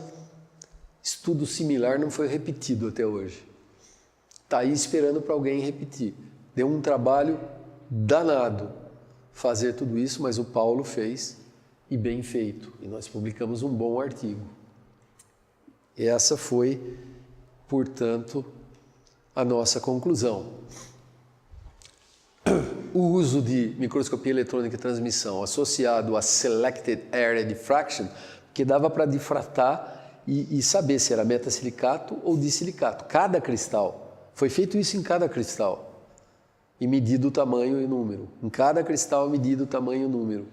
[SPEAKER 1] estudo similar não foi repetido até hoje. Está aí esperando para alguém repetir. Deu um trabalho danado fazer tudo isso, mas o Paulo fez e bem feito. E nós publicamos um bom artigo. E essa foi, portanto, a nossa conclusão. O uso de microscopia eletrônica de transmissão associado a Selected Area Diffraction, que dava para difratar e saber se era metasilicato ou disilicato. Cada cristal. Foi feito isso em cada cristal. E medido o tamanho e o número. Em cada cristal medido o tamanho e o número.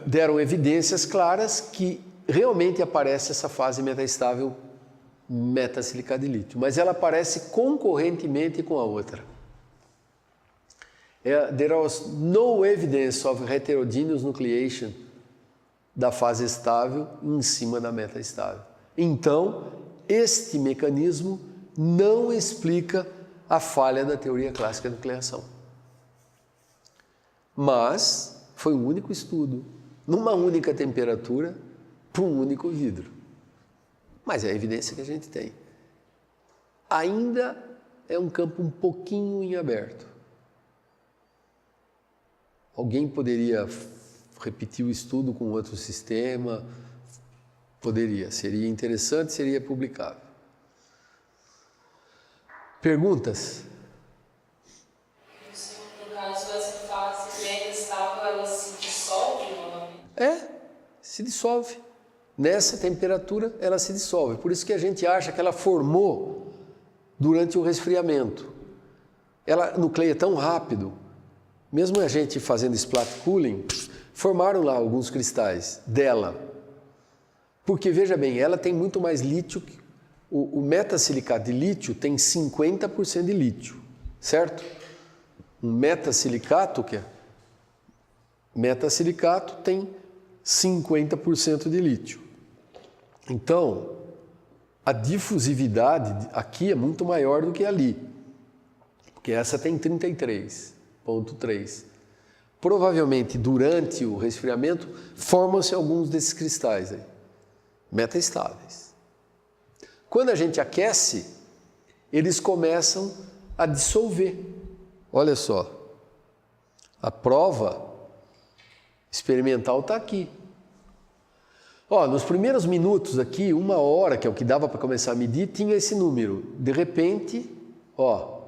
[SPEAKER 1] Deram evidências claras que realmente aparece essa fase metaestável metasilicato de lítio, mas ela aparece concorrentemente com a outra. There was no evidence of heterogeneous nucleation da fase estável em cima da metaestável. Então, este mecanismo não explica a falha da teoria clássica de nucleação. Mas foi um único estudo, numa única temperatura, para um único vidro. Mas é a evidência que a gente tem. Ainda é um campo um pouquinho em aberto. Alguém poderia repetir o estudo com outro sistema? Poderia. Seria interessante, seria publicável. Perguntas?
[SPEAKER 2] No caso, essa fase metastável, ela se dissolve novamente?
[SPEAKER 1] Se dissolve. Nessa temperatura, ela se dissolve. Por isso que a gente acha que ela formou durante o resfriamento. Ela nucleia tão rápido. Mesmo a gente fazendo splat cooling, formaram lá alguns cristais dela. Porque, veja bem, ela tem muito mais lítio O metasilicato de lítio tem 50% de lítio, certo? Um metasilicato tem 50% de lítio. Então, a difusividade aqui é muito maior do que ali, porque essa tem 33,3. Provavelmente, durante o resfriamento, formam-se alguns desses cristais aí, metaestáveis. Quando a gente aquece, eles começam a dissolver. Olha só, a prova experimental está aqui. Ó, nos primeiros minutos aqui, 1 hora, que é o que dava para começar a medir, tinha esse número. De repente, ó,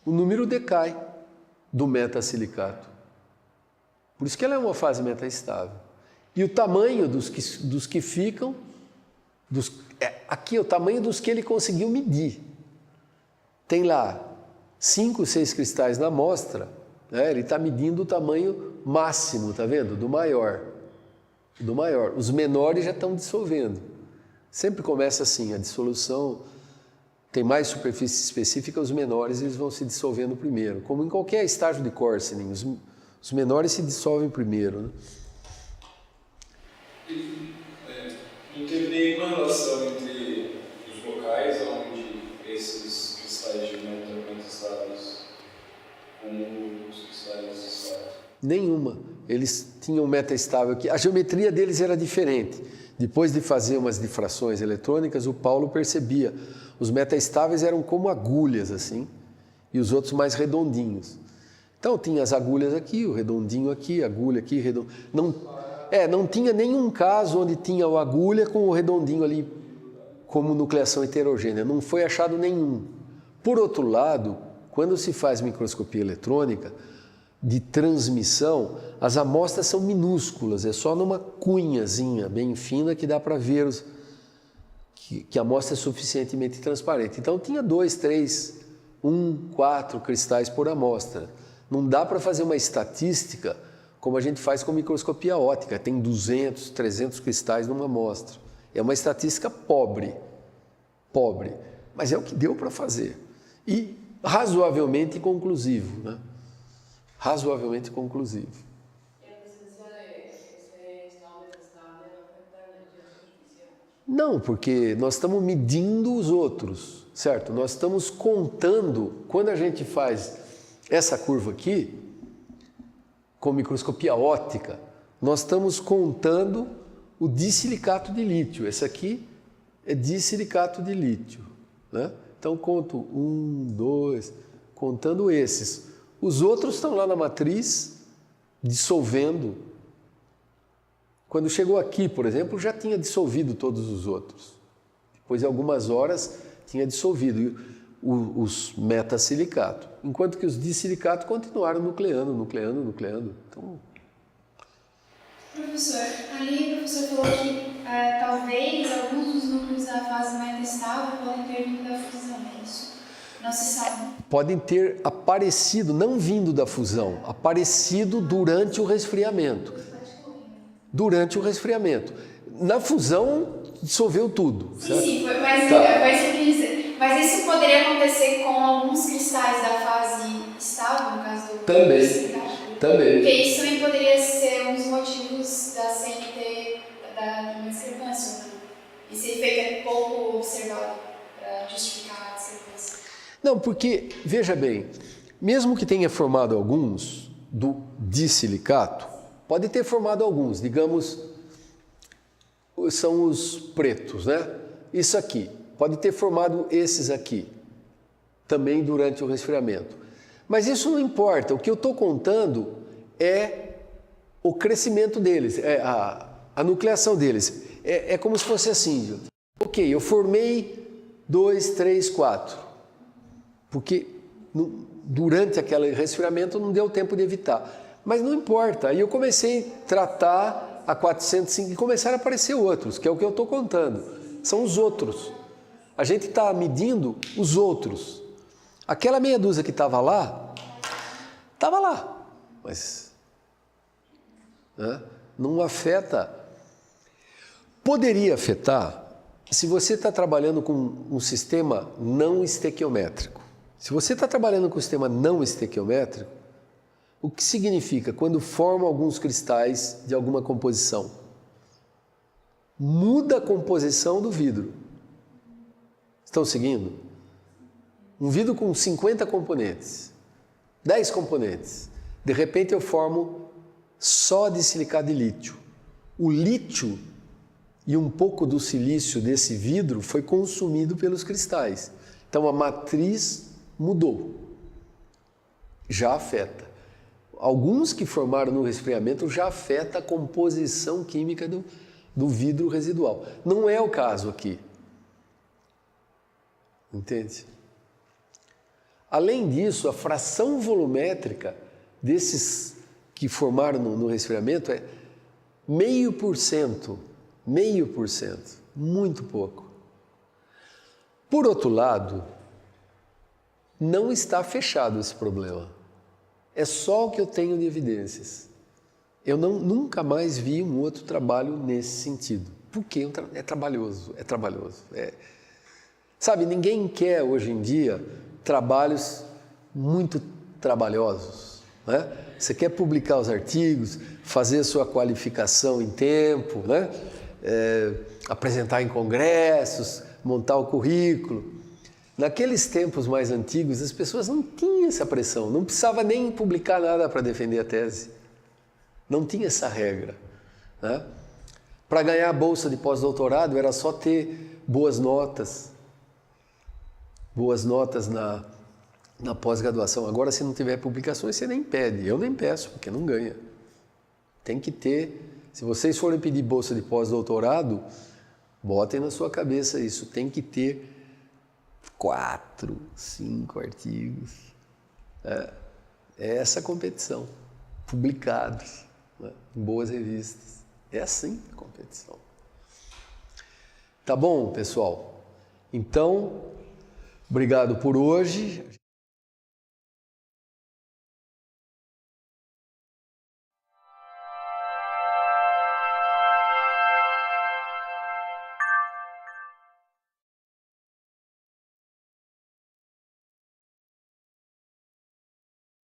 [SPEAKER 1] o número decai do metasilicato. Por isso que ela é uma fase metaestável. E o tamanho dos que ficam, aqui é o tamanho dos que ele conseguiu medir. Tem lá 5, 6 cristais na amostra, né? Ele está medindo o tamanho máximo, tá vendo? Do maior. Os menores já estão dissolvendo. Sempre começa assim, a dissolução tem mais superfície específica, os menores eles vão se dissolvendo primeiro. Como em qualquer estágio de Corsinin, os menores se dissolvem primeiro, né?
[SPEAKER 3] Não teve nenhuma relação entre os locais onde esses cristais de metaestáveis com os cristais estáveis?
[SPEAKER 1] Nenhuma. Eles tinham metaestável aqui. A geometria deles era diferente. Depois de fazer umas difrações eletrônicas, o Paulo percebia. Os metaestáveis eram como agulhas, assim, e os outros mais redondinhos. Então, tinha as agulhas aqui, o redondinho aqui, agulha aqui, redondo. Não tinha nenhum caso onde tinha a agulha com o redondinho ali como nucleação heterogênea. Não foi achado nenhum. Por outro lado, quando se faz microscopia eletrônica de transmissão, as amostras são minúsculas, é só numa cunhazinha bem fina que dá para ver que a amostra é suficientemente transparente. Então tinha 2, 3, 1, 4 cristais por amostra. Não dá para fazer uma estatística como a gente faz com microscopia óptica, tem 200, 300 cristais numa amostra. É uma estatística pobre, mas é o que deu para fazer. E razoavelmente conclusivo, né? Razoavelmente conclusivo. Não, porque nós estamos medindo os outros, certo? Nós estamos contando, quando a gente faz essa curva aqui, com microscopia óptica, nós estamos contando o disilicato de lítio. Esse aqui é disilicato de lítio, né? Então, conto 1, 2, contando esses. Os outros estão lá na matriz, dissolvendo. Quando chegou aqui, por exemplo, já tinha dissolvido todos os outros. Depois de algumas horas, tinha dissolvido os metasilicatos. Enquanto que os disilicatos continuaram nucleando. Então...
[SPEAKER 4] Professor, ali o professor falou que talvez alguns dos núcleos da fase metaestável podem ter vindo da fusão, é isso? Não se sabe.
[SPEAKER 1] Podem ter aparecido, não vindo da fusão, aparecido durante o resfriamento. Na fusão, dissolveu tudo. Certo?
[SPEAKER 4] Sim, mas isso poderia acontecer com alguns cristais da fase estável, no caso do
[SPEAKER 1] Também.
[SPEAKER 4] Porque isso também poderia ser um dos motivos da CNT da discrepância, né? Esse efeito é pouco observado para justificar a discrepância.
[SPEAKER 1] Não, porque, veja bem, mesmo que tenha formado alguns do disilicato, pode ter formado alguns, digamos, são os pretos, né? Isso aqui, pode ter formado esses aqui, também durante o resfriamento. Mas isso não importa, o que eu estou contando é o crescimento deles, é a nucleação deles. É como se fosse assim, ok, eu formei 2, 3, 4, porque durante aquele resfriamento não deu tempo de evitar. Mas não importa, aí eu comecei a tratar a 405 e começaram a aparecer outros, que é o que eu estou contando. São os outros. A gente está medindo os outros. Aquela meia dúzia que estava lá, mas não afeta. Poderia afetar se você está trabalhando com um sistema não estequiométrico, se você está trabalhando com um sistema não estequiométrico, o que significa? Quando formam alguns cristais de alguma composição, muda a composição do vidro. Estão seguindo? Um vidro com 50 componentes, 10 componentes. De repente eu formo só de silicate de lítio. O lítio e um pouco do silício desse vidro foi consumido pelos cristais. Então a matriz mudou. Já afeta. Alguns que formaram no resfriamento já afeta a composição química do vidro residual. Não é o caso aqui. Entende? Além disso, a fração volumétrica desses que formaram no resfriamento é 0,5%. 0,5%. Muito pouco. Por outro lado, não está fechado esse problema. É só o que eu tenho de evidências. Eu nunca mais vi um outro trabalho nesse sentido. Porque é trabalhoso, é trabalhoso. Sabe, ninguém quer hoje em dia trabalhos muito trabalhosos, né? Você quer publicar os artigos, fazer a sua qualificação em tempo, né? Apresentar em congressos, montar o currículo. Naqueles tempos mais antigos, as pessoas não tinham essa pressão, não precisava nem publicar nada para defender a tese. Não tinha essa regra, né? Para ganhar a bolsa de pós-doutorado era só ter boas notas na pós-graduação. Agora, se não tiver publicações, você nem pede. Eu nem peço, porque não ganha. Tem que ter. Se vocês forem pedir bolsa de pós-doutorado, botem na sua cabeça isso. Tem que ter 4, 5 artigos. É essa competição. Publicados, né, em boas revistas. É assim a competição. Tá bom, pessoal? Então, obrigado por hoje.